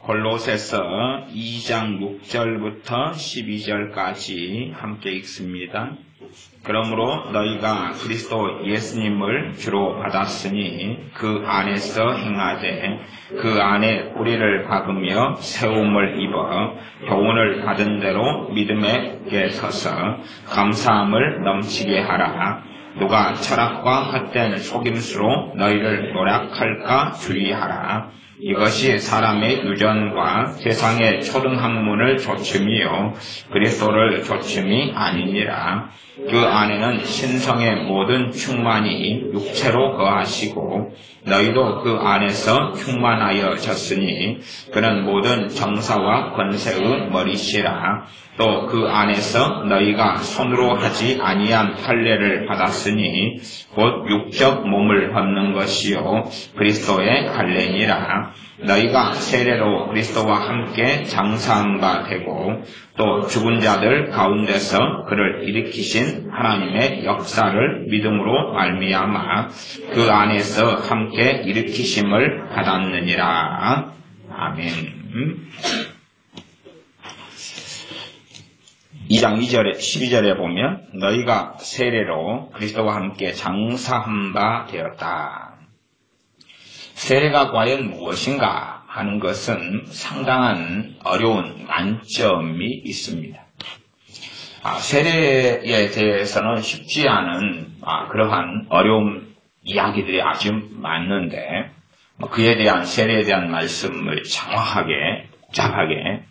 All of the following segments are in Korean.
골로새서 2장 6절부터 12절까지 함께 읽습니다. 그러므로 너희가 그리스도 예수님을 주로 받았으니 그 안에서 행하되 그 안에 뿌리를 박으며 세움을 입어 교훈을 받은 대로 믿음에 서서 감사함을 넘치게 하라. 누가 철학과 헛된 속임수로 너희를 노략할까 주의하라. 이것이 사람의 유전과 세상의 초등학문을 조춤이요 그리스도를 조춤이 아니니라. 그 안에는 신성의 모든 충만이 육체로 거하시고 너희도 그 안에서 충만하여졌으니 그는 모든 정사와 권세의 머리시라. 또 그 안에서 너희가 손으로 하지 아니한 할례를 받았으니 곧 육적 몸을 벗는 것이요 그리스도의 할례니라. 너희가 세례로 그리스도와 함께 장사한 바 되고 또 죽은 자들 가운데서 그를 일으키신 하나님의 역사를 믿음으로 말미암아 그 안에서 함께 일으키심을 받았느니라. 아멘. 2장 2절에 12절에 보면 너희가 세례로 그리스도와 함께 장사한 바 되었다. 세례가 과연 무엇인가 하는 것은 상당한 어려운 난점이 있습니다. 세례에 대해서는 쉽지 않은 그러한 어려운 이야기들이 아주 많는데 그에 대한 세례에 대한 말씀을 정확하게 복잡하게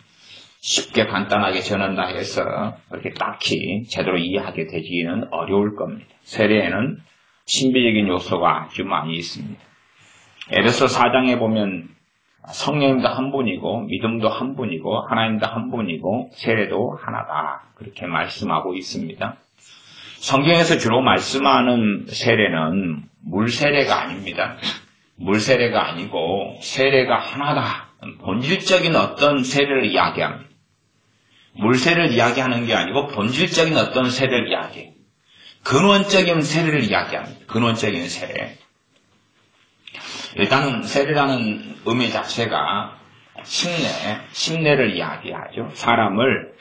쉽게 간단하게 전한다 해서 그렇게 딱히 제대로 이해하게 되기는 어려울 겁니다. 세례에는 신비적인 요소가 아주 많이 있습니다. 에베소 4장에 보면 성령님도 한 분이고 믿음도 한 분이고 하나님도 한 분이고 세례도 하나다 그렇게 말씀하고 있습니다. 성경에서 주로 말씀하는 세례는 물세례가 아닙니다. 물세례가 아니고 세례가 하나다. 본질적인 어떤 세례를 이야기합니다. 물세례를 이야기하는 게 아니고 본질적인 어떤 세례를 이야기해요. 근원적인 세례를 이야기합니다. 근원적인 세례. 일단은 세례라는 의미 자체가 심례를 이야기하죠. 사람을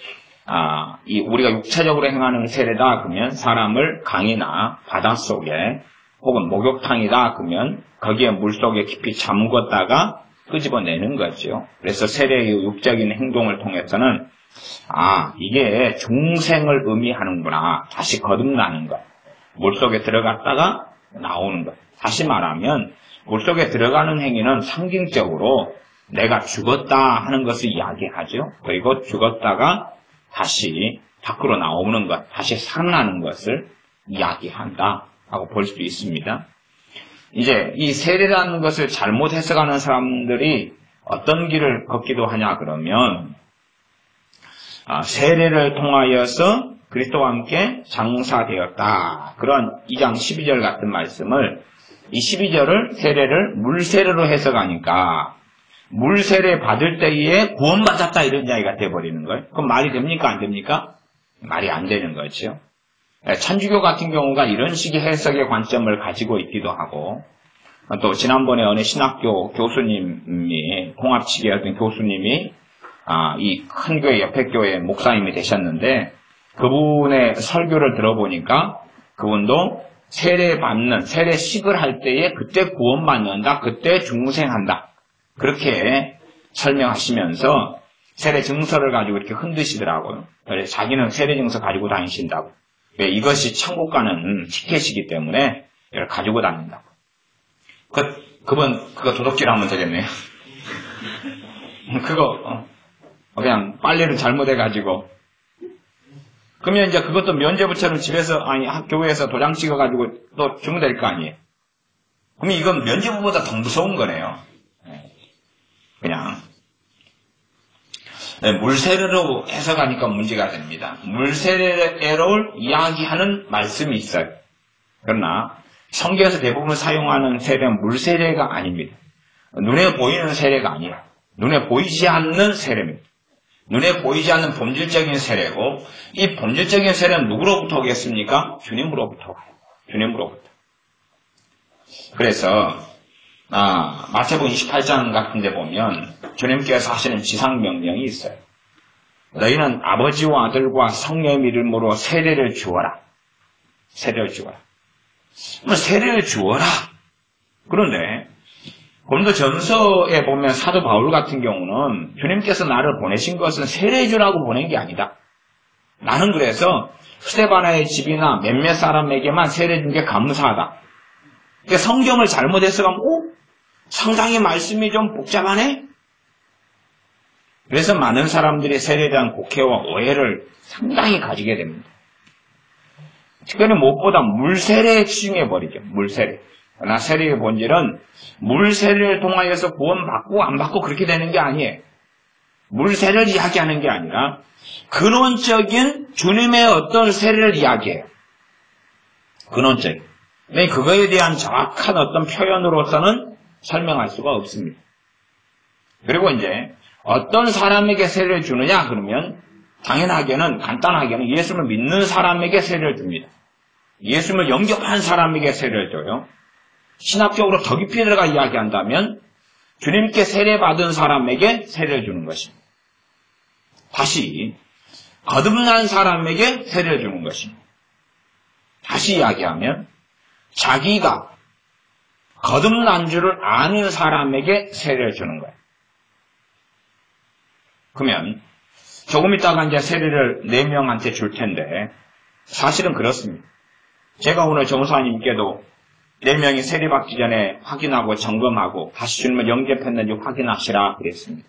우리가 육체적으로 행하는 세례다 그러면 사람을 강이나 바닷속에 혹은 목욕탕이다 그러면 거기에 물속에 깊이 잠궜다가 끄집어내는 거죠. 그래서 세례의 육적인 행동을 통해서는 이게 중생을 의미하는구나. 다시 거듭나는 것. 물속에 들어갔다가 나오는 것. 다시 말하면 물속에 들어가는 행위는 상징적으로 내가 죽었다 하는 것을 이야기하죠. 그리고 죽었다가 다시 밖으로 나오는 것, 다시 살아나는 것을 이야기한다 하고 볼 수 있습니다. 이제 이 세례라는 것을 잘못 해석하는 사람들이 어떤 길을 걷기도 하냐 그러면 세례를 통하여서 그리스도와 함께 장사되었다. 그런 2장 12절 같은 말씀을 이 12절을 세례를 물세례로 해석하니까 물세례 받을 때에 구원받았다 이런 이야기가 돼버리는 거예요. 그럼 말이 됩니까 안 됩니까? 말이 안 되는 거죠. 천주교 같은 경우가 이런 식의 해석의 관점을 가지고 있기도 하고 또 지난번에 어느 신학교 교수님이 통합치기였던 교수님이 이 큰 교회 옆에 교회 목사님이 되셨는데 그분의 설교를 들어보니까 그분도 세례식을 할 때에 그때 구원받는다, 그때 중생한다 그렇게 설명하시면서 세례 증서를 가지고 이렇게 흔드시더라고요. 그래서 자기는 세례 증서 가지고 다니신다고. 왜 이것이 천국 가는 티켓이기 때문에 이걸 가지고 다닌다고. 그거 도둑질 하면 되겠네요. 그냥 빨래를 잘못해가지고. 그러면 이제 그것도 면죄부처럼 집에서, 교회에서 도장 찍어가지고 또 주면 될 거 아니에요. 그러면 이건 면죄부보다 더 무서운 거네요. 그냥. 물세례로 해석하니까 문제가 됩니다. 물세례로 이야기하는 말씀이 있어요. 그러나 성경에서 대부분 사용하는 세례는 물세례가 아닙니다. 눈에 보이는 세례가 아니라 눈에 보이지 않는 세례입니다. 눈에 보이지 않는 본질적인 세례고 이 본질적인 세례는 누구로부터 오겠습니까? 주님으로부터 와요. 주님으로부터. 그래서 마태복음 28장 같은 데 보면 주님께서 하시는 지상명령이 있어요. 너희는 아버지와 아들과 성령의 이름으로 세례를 주어라. 세례를 주어라. 세례를 주어라. 그런데 고린도전서에 보면 사도 바울 같은 경우는 주님께서 나를 보내신 것은 세례해 주라고 보낸 게 아니다. 나는 그래서 스데바나의 집이나 몇몇 사람에게만 세례 준 게 감사하다. 그러니까 성경을 잘못 해석하면 상당히 말씀이 좀 복잡하네? 그래서 많은 사람들이 세례에 대한 곡해와 오해를 상당히 가지게 됩니다. 특별히 무엇보다 물세례에 치중해버리죠. 물세례. 그러나 세례의 본질은 물세례를 통하여서 구원받고 안 받고 그렇게 되는 게 아니에요. 물세례를 이야기하는 게 아니라 근원적인 주님의 어떤 세례를 이야기해요. 근원적인. 그거에 대한 정확한 어떤 표현으로서는 설명할 수가 없습니다. 그리고 이제 어떤 사람에게 세례를 주느냐 그러면 당연하게는 간단하게는 예수를 믿는 사람에게 세례를 줍니다. 예수를 영접한 사람에게 세례를 줘요. 신학적으로 더 깊이 들어가 이야기한다면 주님께 세례받은 사람에게 세례를 주는 것입니다. 다시 거듭난 사람에게 세례를 주는 것입니다. 다시 이야기하면 자기가 거듭난 줄을 아는 사람에게 세례를 주는 거예요. 그러면 조금 있다가 이제 세례를 4명한테 줄 텐데 사실은 그렇습니다. 제가 오늘 정사님께도 4명이 세례받기 전에 확인하고 점검하고 다시 주님을 영접했는지 확인하시라 그랬습니다.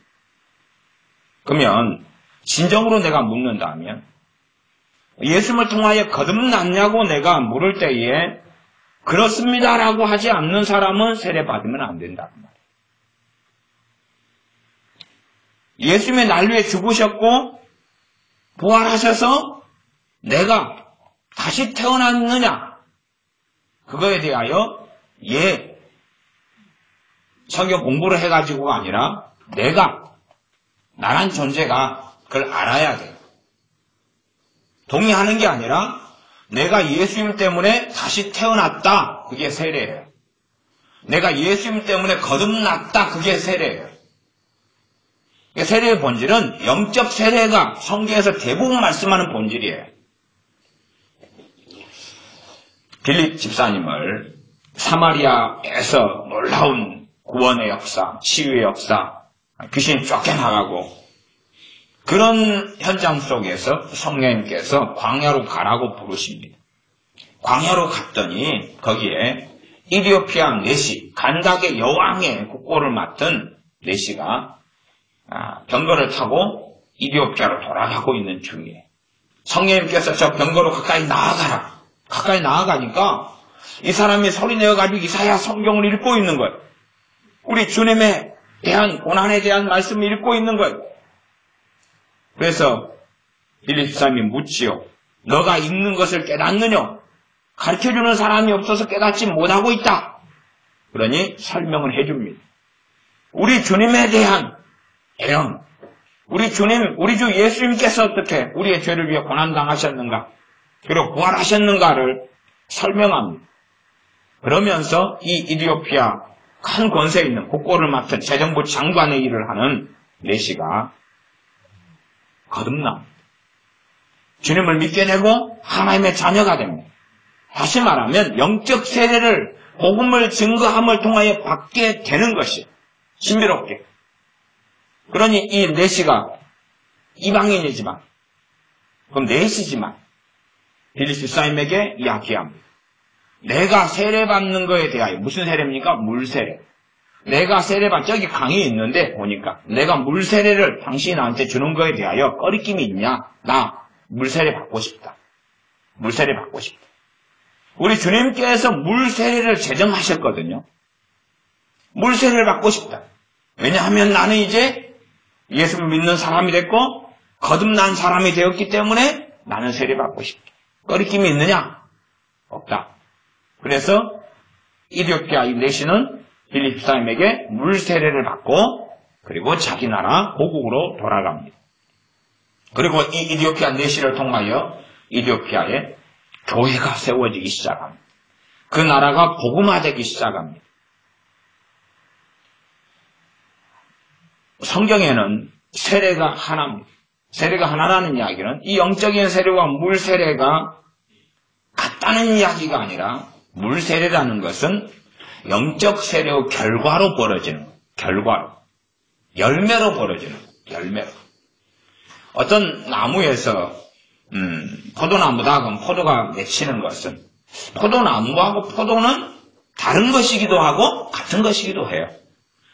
그러면 진정으로 내가 묻는다면 예수님을 통하여 거듭났냐고 내가 물을 때에 그렇습니다라고 하지 않는 사람은 세례받으면 안 된다는 말이에요. 예수님의 난리에 죽으셨고 부활하셔서 내가 다시 태어났느냐 그거에 대하여 성경 공부를 해가지고가 아니라 나란 존재가 그걸 알아야 돼요. 동의하는 게 아니라 내가 예수님 때문에 다시 태어났다. 그게 세례예요. 내가 예수님 때문에 거듭났다. 그게 세례예요. 세례의 본질은 영적 세례가 성경에서 대부분 말씀하는 본질이에요. 빌립 집사님을 사마리아에서 놀라운 구원의 역사, 치유의 역사, 귀신이 쫓겨나가고 그런 현장 속에서 성령님께서 광야로 가라고 부르십니다. 광야로 갔더니 거기에 이디오피아 내시, 간닥의 여왕의 국보를 맡은 내시가 병거를 타고 이디오피아로 돌아가고 있는 중이에요. 성령님께서 저 병거로 가까이 나아가라. 가까이 나아가니까 이 사람이 소리 내어가지고 이사야 성경을 읽고 있는 거예요. 우리 주님에 대한 고난에 대한 말씀을 읽고 있는 거예요. 그래서 빌립 집사님이 묻지요. 너가 읽는 것을 깨닫느냐? 가르쳐주는 사람이 없어서 깨닫지 못하고 있다. 그러니 설명을 해줍니다. 우리 주님에 대한 애령, 우리 주님, 우리 주 예수님께서 어떻게 우리의 죄를 위해 고난당하셨는가, 그리고 부활하셨는가를 설명합니다. 그러면서 이 이디오피아 큰 권세 있는 국보를 맡은 재정부 장관의 일을 하는 내시가 거듭납니다. 주님을 믿게 되고 하나님의 자녀가 됩니다. 다시 말하면 영적 세례를 복음을 증거함을 통하여 받게 되는 것이 신비롭게. 그러니 이 내시가 이방인이지만 그럼 내시지만 빌립 집사님에게 이야기합니다. 내가 세례받는 거에 대하여 무슨 세례입니까? 물세례. 내가 저기 강이 있는데 보니까 내가 물세례를 당신이 나한테 주는 거에 대하여 꺼리낌이 있냐? 나 물세례 받고 싶다. 물세례 받고 싶다. 우리 주님께서 물세례를 제정하셨거든요. 물세례를 받고 싶다. 왜냐하면 나는 이제 예수를 믿는 사람이 됐고 거듭난 사람이 되었기 때문에 나는 세례 받고 싶다. 꺼리낌이 있느냐? 없다. 그래서 이디오피아 이 내시는 빌립 집사님에게 물세례를 받고 그리고 자기 나라 고국으로 돌아갑니다. 그리고 이 이디오피아 내시를 통하여 이디오피아에 교회가 세워지기 시작합니다. 그 나라가 복음화되기 시작합니다. 성경에는 세례가 하나입니다. 세례가 하나라는 이야기는 이 영적인 세례와 물 세례가 같다는 이야기가 아니라 물 세례라는 것은 영적 세례의 결과로 벌어지는 거예요. 결과로. 열매로 벌어지는 거예요. 열매로. 어떤 나무에서 포도나무다 그럼 포도가 맺히는 것은 포도나무하고 포도는 다른 것이기도 하고 같은 것이기도 해요.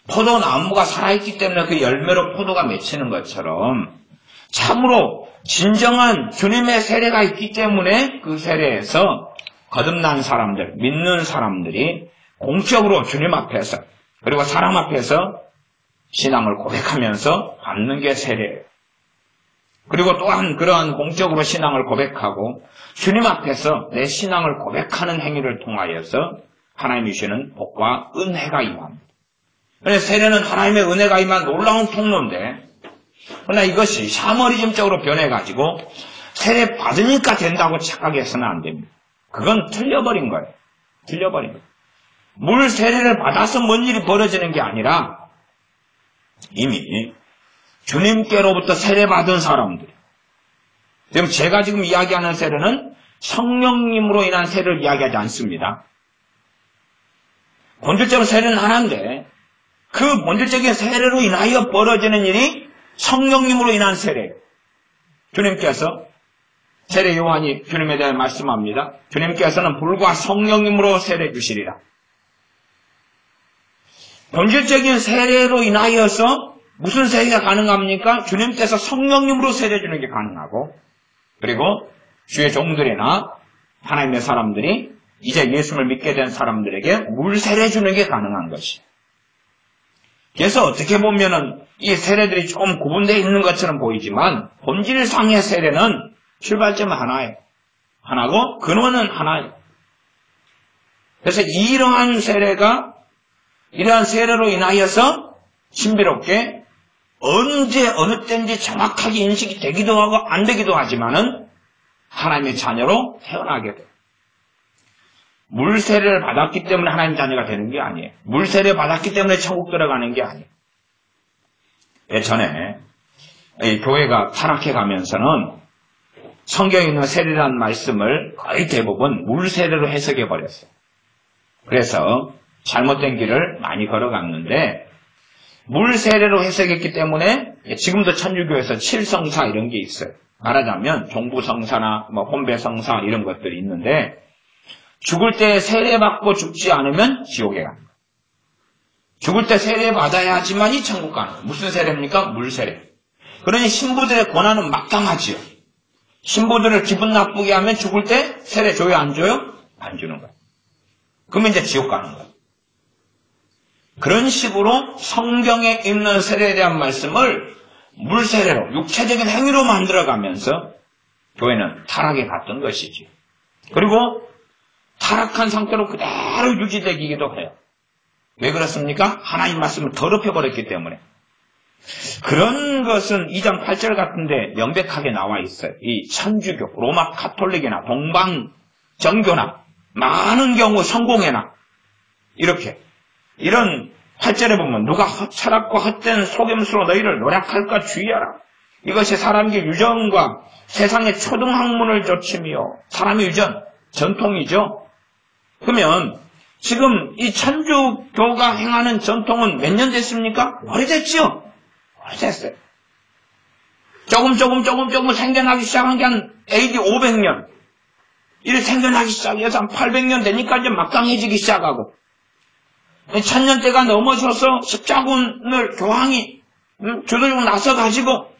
포도나무가 살아있기 때문에 그 열매로 포도가 맺히는 것처럼 참으로 진정한 주님의 세례가 있기 때문에 그 세례에서 거듭난 사람들, 믿는 사람들이 공적으로 주님 앞에서 그리고 사람 앞에서 신앙을 고백하면서 받는 게 세례예요. 그리고 또한 그러한 공적으로 신앙을 고백하고 주님 앞에서 내 신앙을 고백하는 행위를 통하여서 하나님이 주시는 복과 은혜가 임합니다. 그래서 세례는 하나님의 은혜가 임한 놀라운 통로인데 그러나 이것이 샤머니즘적으로 변해가지고 세례 받으니까 된다고 착각해서는 안 됩니다. 그건 틀려버린 거예요. 틀려버린 거예요. 물 세례를 받아서 뭔 일이 벌어지는 게 아니라 이미 주님께로부터 세례받은 사람들. 지금 제가 지금 이야기하는 세례는 성령님으로 인한 세례를 이야기하지 않습니다. 본질적으로 세례는 하나인데 그 본질적인 세례로 인하여 벌어지는 일이 성령님으로 인한 세례예요. 주님께서 세례 요한이 주님에 대해 말씀합니다. 주님께서는 불과 성령님으로 세례 주시리라. 본질적인 세례로 인하여서 무슨 세례가 가능합니까? 주님께서 성령님으로 세례 주는 게 가능하고 그리고 주의 종들이나 하나님의 사람들이 이제 예수를 믿게 된 사람들에게 물 세례 주는 게 가능한 것이에요. 그래서 어떻게 보면은 이 세례들이 조금 구분되어 있는 것처럼 보이지만 본질상의 세례는 출발점은 하나예요. 하나고 근원은 하나예요. 그래서 이러한 세례가 이러한 세례로 인하여서 신비롭게 언제 어느 때인지 정확하게 인식이 되기도 하고 안 되기도 하지만은 하나님의 자녀로 태어나게 돼요. 물 세례를 받았기 때문에 하나님 자녀가 되는 게 아니에요. 물 세례를 받았기 때문에 천국 들어가는 게 아니에요. 예전에 이 교회가 타락해 가면서는 성경에 있는 세례라는 말씀을 거의 대부분 물 세례로 해석해 버렸어요. 그래서 잘못된 길을 많이 걸어갔는데 물 세례로 해석했기 때문에 지금도 천주교에서 칠성사 이런 게 있어요. 말하자면 종부성사나 혼배성사 이런 것들이 있는데 죽을 때 세례받고 죽지 않으면 지옥에 가는 거예요. 죽을 때 세례받아야지만이 천국 가는 거예요. 무슨 세례입니까? 물 세례. 그러니 신부들의 권한은 막강하지요. 신부들을 기분 나쁘게 하면 죽을 때 세례 줘요? 안 줘요? 안 주는 거예요. 그러면 이제 지옥 가는 거예요. 그런 식으로 성경에 있는 세례에 대한 말씀을 물세례로 육체적인 행위로 만들어가면서 교회는 타락에 갔던 것이지. 그리고 타락한 상태로 그대로 유지되기도 해요. 왜 그렇습니까? 하나님 말씀을 더럽혀버렸기 때문에. 그런 것은 2장 8절 같은데 명백하게 나와 있어요. 이 천주교, 로마 카톨릭이나 동방 정교나 많은 경우 성공회나 이렇게 이런 8절에 보면 누가 허철없고 헛된 속임수로 너희를 노략할까 주의하라. 이것이 사람의 유전과 세상의 초등학문을 좇으며 사람의 유전, 전통이죠. 그러면 지금 이 천주교가 행하는 전통은 몇 년 됐습니까? 오래됐죠? 오래됐어요. 조금 생겨나기 시작한 게 한 AD 500년. 이렇게 생겨나기 시작해서 한 800년 되니까 이제 막강해지기 시작하고 1000년대가 넘어서서 십자군을 교황이 주도적으로 나서가지고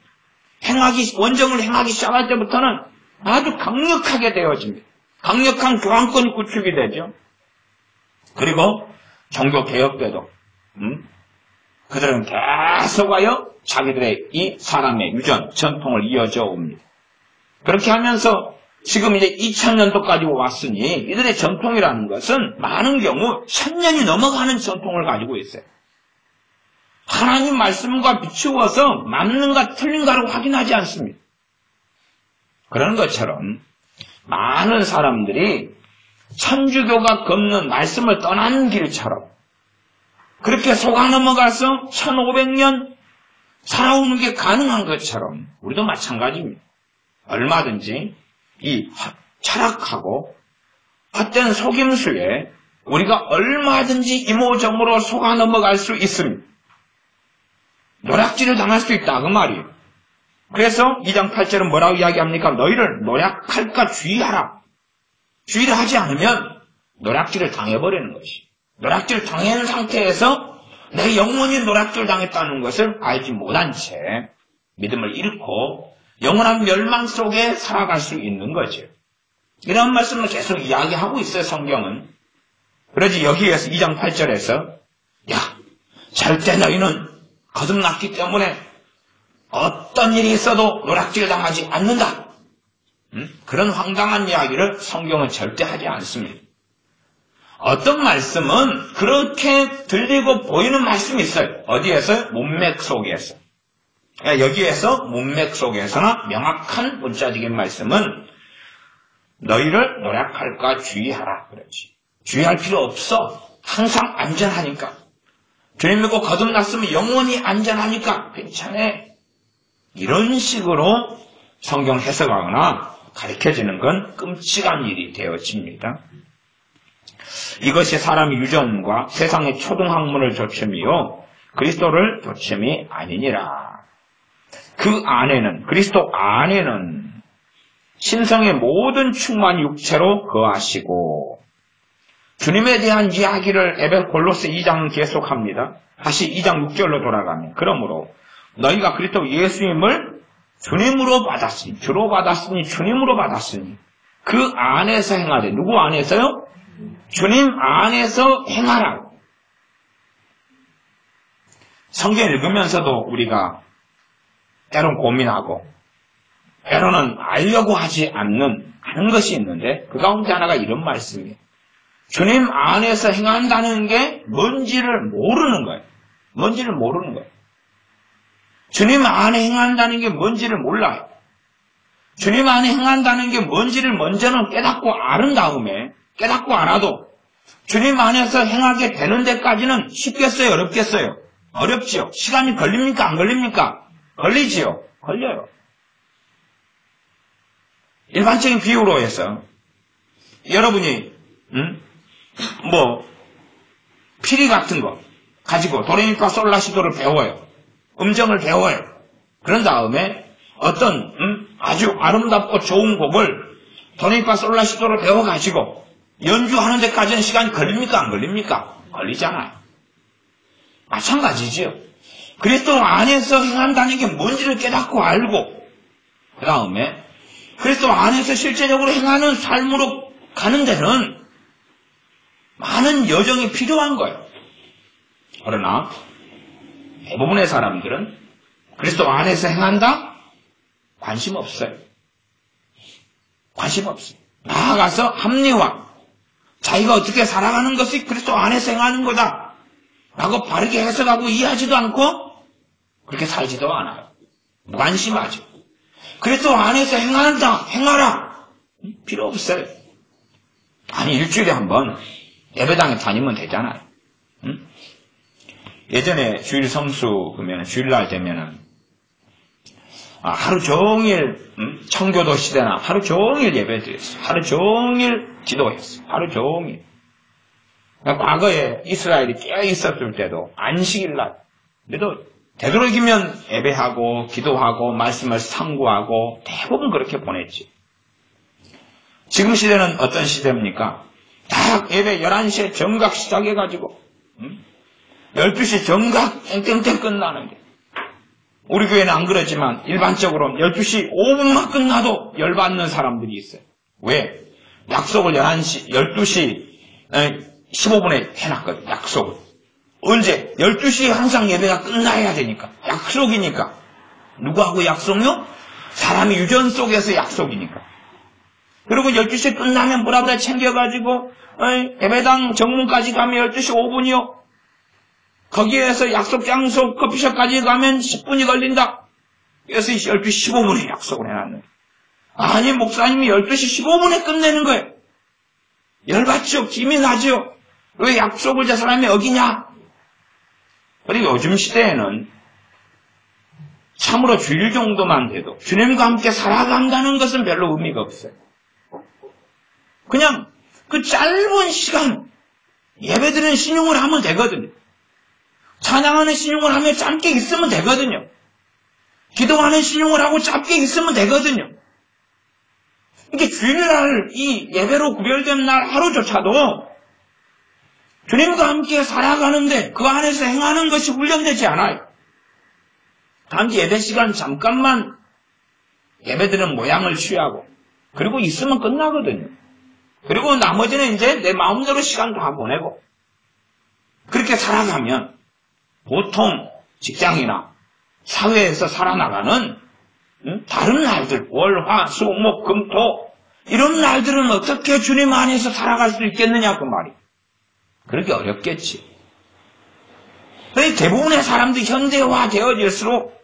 원정을 행하기 시작할 때부터는 아주 강력하게 되어집니다. 강력한 교황권이 구축이 되죠. 그리고 종교개혁 때도 그들은 계속하여 자기들의 이 사람의 유전, 전통을 이어져 옵니다. 그렇게 하면서 지금 이제 2000년도까지 왔으니 이들의 전통이라는 것은 많은 경우 1000년이 넘어가는 전통을 가지고 있어요. 하나님 말씀과 비추어서 맞는가 틀린가를 확인하지 않습니다. 그런 것처럼 많은 사람들이 천주교가 걷는 말씀을 떠나는 길처럼 그렇게 속아 넘어가서 1500년 살아오는 게 가능한 것처럼 우리도 마찬가지입니다. 얼마든지 이 철학하고 헛된 속임수에 우리가 얼마든지 이모저모로 속아 넘어갈 수 있습니다. 노략질을 당할 수 있다 그 말이에요. 그래서 2장 8절은 뭐라고 이야기합니까? 너희를 노략할까 주의하라. 주의를 하지 않으면 노략질을 당해버리는 것이. 노략질을 당한 상태에서 내 영혼이 노략질을 당했다는 것을 알지 못한 채 믿음을 잃고 영원한 멸망 속에 살아갈 수 있는 거죠. 이런 말씀을 계속 이야기하고 있어요, 성경은. 그러지 여기에서 2장 8절에서 야, 절대 너희는 거듭났기 때문에 어떤 일이 있어도 노략질 당하지 않는다. 그런 황당한 이야기를 성경은 절대 하지 않습니다. 어떤 말씀은 그렇게 들리고 보이는 말씀이 있어요. 어디에서요? 문맥 속에서. 여기에서 문맥 속에서나 명확한 문자적인 말씀은 너희를 노략할까 주의하라 그러지. 주의할 필요 없어. 항상 안전하니까. 주님 믿고 거듭났으면 영원히 안전하니까 괜찮아. 이런 식으로 성경 해석하거나 가르쳐지는 건 끔찍한 일이 되어집니다. 이것이 사람의 유전과 세상의 초등학문을 조침이요 그리스도를 조침이 아니니라. 그 안에는 그리스도 안에는 신성의 모든 충만이 육체로 거하시고 주님에 대한 이야기를 골로새 2장은 계속합니다. 다시 2장 6절로 돌아가면 그러므로 너희가 그리스도 예수님을 주님으로 받았으니 주로 받았으니 주님으로 받았으니 그 안에서 행하되 누구 안에서요? 주님 안에서 행하라. 성경 읽으면서도 우리가 때론 고민하고 때로는 알려고 하지 않는 것이 있는데 그 가운데 하나가 이런 말씀이에요. 주님 안에서 행한다는 게 뭔지를 모르는 거예요. 뭔지를 모르는 거예요. 주님 안에 행한다는 게 뭔지를 몰라요. 주님 안에 행한다는 게 뭔지를 먼저는 깨닫고 아는 다음에 깨닫고 알아도 주님 안에서 행하게 되는 데까지는 쉽겠어요? 어렵겠어요? 어렵지요. 시간이 걸립니까? 안 걸립니까? 걸리지요. 걸려요. 일반적인 비유로 해서 여러분이 피리 같은 거 가지고 도레미파 솔라시도를 배워요. 음정을 배워요. 그런 다음에 어떤 아주 아름답고 좋은 곡을 도레미파 솔라시도를 배워가지고 연주하는 데까지는 시간이 걸립니까? 안 걸립니까? 걸리잖아요. 마찬가지지요. 그리스도 안에서 행한다는 게 뭔지를 깨닫고 알고 그 다음에 그리스도 안에서 실제적으로 행하는 삶으로 가는 데는 많은 여정이 필요한 거예요. 그러나 대부분의 사람들은 그리스도 안에서 행한다? 관심 없어요. 관심 없어요. 나아가서 합리화. 자기가 어떻게 살아가는 것이 그리스도 안에서 행하는 거다. 라고 바르게 해석하고 이해하지도 않고 그렇게 살지도 않아요. 무관심하죠. 그리스도 안에서 행한다. 행하라. 필요 없어요. 아니 일주일에 한번 예배당에 다니면 되잖아요. 예전에 주일 성수 그러면 주일날 되면은 하루 종일 청교도 시대나 하루 종일 예배드렸어요. 하루 종일 기도했어요. 하루 종일. 과거에 이스라엘이 깨어 있었을 때도 안식일날 그래도 되도록이면 예배하고 기도하고 말씀을 상고하고 대부분 그렇게 보냈지. 지금 시대는 어떤 시대입니까? 딱 예배 11시에 정각 시작해가지고 12시 정각 땡땡땡 끝나는데 우리 교회는 안 그렇지만 일반적으로 12시 5분만 끝나도 열받는 사람들이 있어요. 왜? 약속을 12시 15분에 해놨거든. 약속을. 언제? 12시에 항상 예배가 끝나야 되니까. 약속이니까. 누구하고 약속요? 사람이 유전 속에서 약속이니까. 그리고 12시에 끝나면 보라보라 챙겨가지고 예배당 정문까지 가면 12시 5분이요. 거기에서 약속 장소 커피숍까지 가면 10분이 걸린다. 그래서 12시 15분에 약속을 해놨는데 아니 목사님이 12시 15분에 끝내는 거예요. 열받죠. 기미 나죠. 왜 약속을 저 사람이 어기냐. 그리고 요즘 시대에는 참으로 주일 정도만 돼도 주님과 함께 살아간다는 것은 별로 의미가 없어요. 그냥 그 짧은 시간 예배드리는 신용을 하면 되거든요. 찬양하는 신용을 하면 짧게 있으면 되거든요. 기도하는 신용을 하고 짧게 있으면 되거든요. 이게 주일날 이 예배로 구별된 날 하루조차도 주님과 함께 살아가는데 그 안에서 행하는 것이 훈련되지 않아요. 단지 예배 시간 잠깐만 예배드리는 모양을 취하고 그리고 있으면 끝나거든요. 그리고 나머지는 이제 내 마음대로 시간 다 보내고 그렇게 살아가면 보통 직장이나 사회에서 살아나가는 다른 날들, 월, 화, 수, 목, 금, 토 이런 날들은 어떻게 주님 안에서 살아갈 수 있겠느냐 그 말이. 그렇게 어렵겠지. 대부분의 사람들이 현대화 되어질수록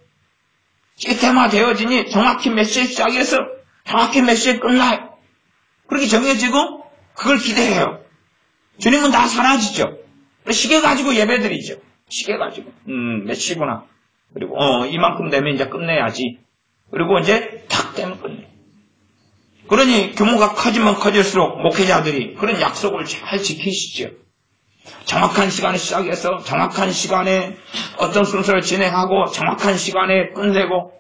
시스템화 되어지니 정확히 몇 시에 시작해서 정확히 몇 시에 끝나요. 그렇게 정해지고 그걸 기대해요. 주님은 다 사라지죠. 시계 가지고 예배드리죠. 시계 가지고 몇 시구나. 그리고 이만큼 되면 이제 끝내야지. 그리고 이제 탁 되면 끝내. 그러니 규모가 커지면 커질수록 목회자들이 그런 약속을 잘 지키시죠. 정확한 시간에 시작해서 정확한 시간에 어떤 순서를 진행하고 정확한 시간에 끝내고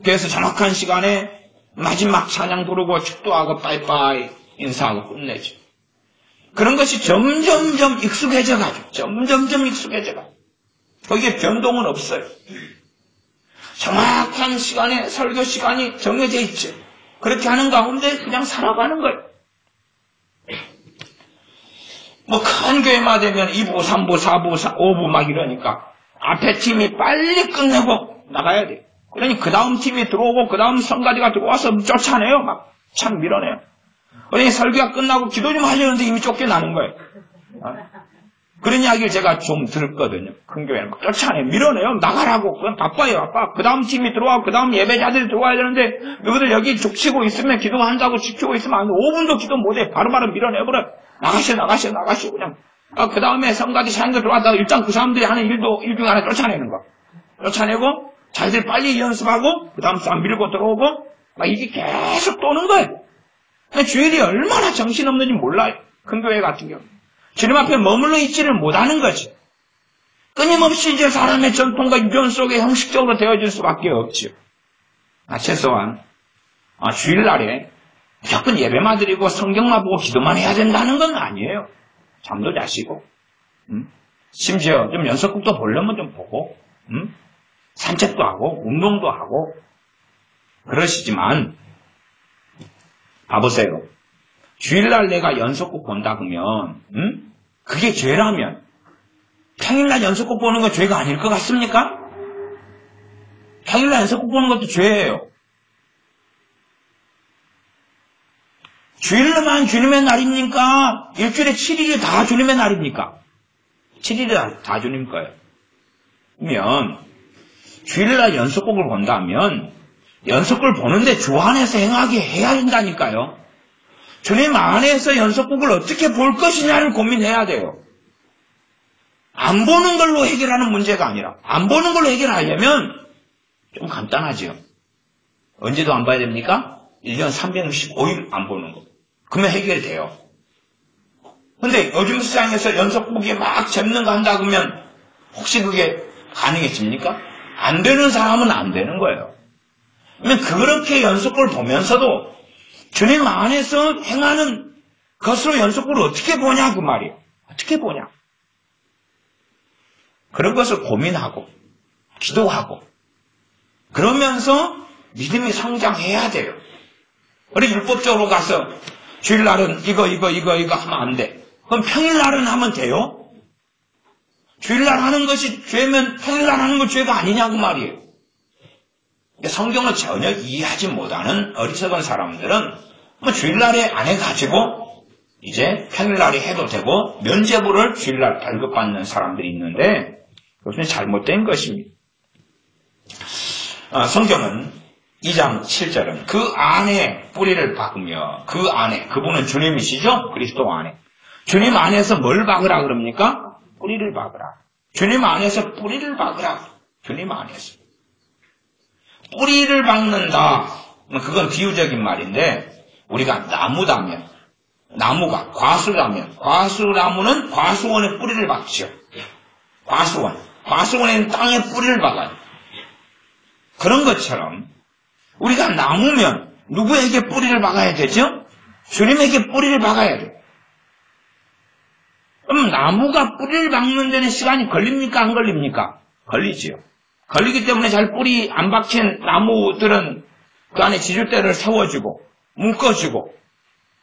그래서 정확한 시간에 마지막 찬양 부르고 축도하고 빠이빠이 인사하고 끝내죠. 그런 것이 점점점 익숙해져가지고 점점점 익숙해져가지고 거기에 변동은 없어요. 정확한 시간에 설교 시간이 정해져 있죠. 그렇게 하는 가운데 그냥 살아가는 거예요. 큰 교회만 되면 2부, 3부, 4부, 5부 막 이러니까 앞에 팀이 빨리 끝내고 나가야 돼요. 그러니 그 다음 팀이 들어오고 그 다음 성가대가 들어와서 쫓아내요. 막 참 밀어내요. 그러니 설교가 끝나고 기도 좀 하려는데 이미 쫓겨나는 거예요. 그런 이야기를 제가 좀 들었거든요. 큰 교회는 막 쫓아내요. 밀어내요. 나가라고. 그건 바빠요. 바빠. 그 다음 팀이 들어와고 그 다음 예배자들이 들어와야 되는데 너희들 여기 죽치고 있으면 기도한다고 지키고 있으면 안 돼. 5분도 기도 못해. 바로바로 밀어내버려. 나가시오. 그냥. 그 다음에 성가대 사람들 들어왔다가 일단 그 사람들이 하는 일 중 하나 쫓아내는 거. 쫓아내고 자기들 빨리 연습하고 그 다음 사람 밀고 들어오고 막 이게 계속 도는 거예요. 주일이 얼마나 정신없는지 몰라요. 큰 교회 같은 경우. 주님 앞에 머물러 있지를 못하는 거지. 끊임없이 이제 사람의 전통과 유전 속에 형식적으로 되어질 수밖에 없죠. 최소한 주일날에 무조건 예배만 드리고 성경만 보고 기도만 해야 된다는 건 아니에요. 잠도 자시고 심지어 좀 연속극도 보려면 좀 보고 산책도 하고 운동도 하고 그러시지만 봐보세요. 주일날 내가 연속극 본다 그러면 그게 죄라면 평일날 연속극 보는 건 죄가 아닐 것 같습니까? 평일날 연속극 보는 것도 죄예요. 주일만 주님의 날입니까? 일주일에 7일이 다 주님의 날입니까? 7일이 다 주님 거예요. 그러면 주일날 연속극을 본다면 연속극을 보는데 주 안에서 행하게 해야 된다니까요. 주님 안에서 연속극을 어떻게 볼 것이냐를 고민해야 돼요. 안 보는 걸로 해결하는 문제가 아니라 안 보는 걸로 해결하려면 좀 간단하죠. 언제도 안 봐야 됩니까? 1년 365일 안 보는 거. 그러면 해결이 돼요. 근데 요즘 시장에서 연속극이 막 잡는 거 한다 그러면 혹시 그게 가능해집니까? 안 되는 사람은 안 되는 거예요. 그러면 그렇게 연속극을 보면서도 주님 안에서 행하는 것으로 연속극을 어떻게 보냐 그 말이에요. 어떻게 보냐. 그런 것을 고민하고 기도하고 그러면서 믿음이 성장해야 돼요. 우리 율법적으로 가서 주일날은 이거 하면 안 돼. 그럼 평일날은 하면 돼요? 주일날 하는 것이 죄면 평일날 하는 건 죄가 아니냐고 말이에요. 성경을 전혀 이해하지 못하는 어리석은 사람들은 주일날에 안 해가지고 이제 평일날에 해도 되고 면죄부를 주일날 발급받는 사람들이 있는데 그것은 잘못된 것입니다. 성경은 2장 7절은 그 안에 뿌리를 박으며 그 안에 그분은 주님이시죠? 그리스도 안에 주님 안에서 뭘 박으라 그럽니까? 뿌리를 박으라. 주님 안에서 뿌리를 박으라. 주님 안에서. 뿌리를 박는다. 그건 비유적인 말인데 우리가 나무다면 나무가 과수라면 과수나무는 과수원에 뿌리를 박지요. 과수원에는 땅에 뿌리를 박아요. 그런 것처럼 우리가 나무면 누구에게 뿌리를 박아야 되죠? 주님에게 뿌리를 박아야 돼요. 그럼 나무가 뿌리를 박는 데는 시간이 걸립니까? 안 걸립니까? 걸리지요. 걸리기 때문에 잘 뿌리 안 박힌 나무들은 그 안에 지줄대를 세워주고 묶어주고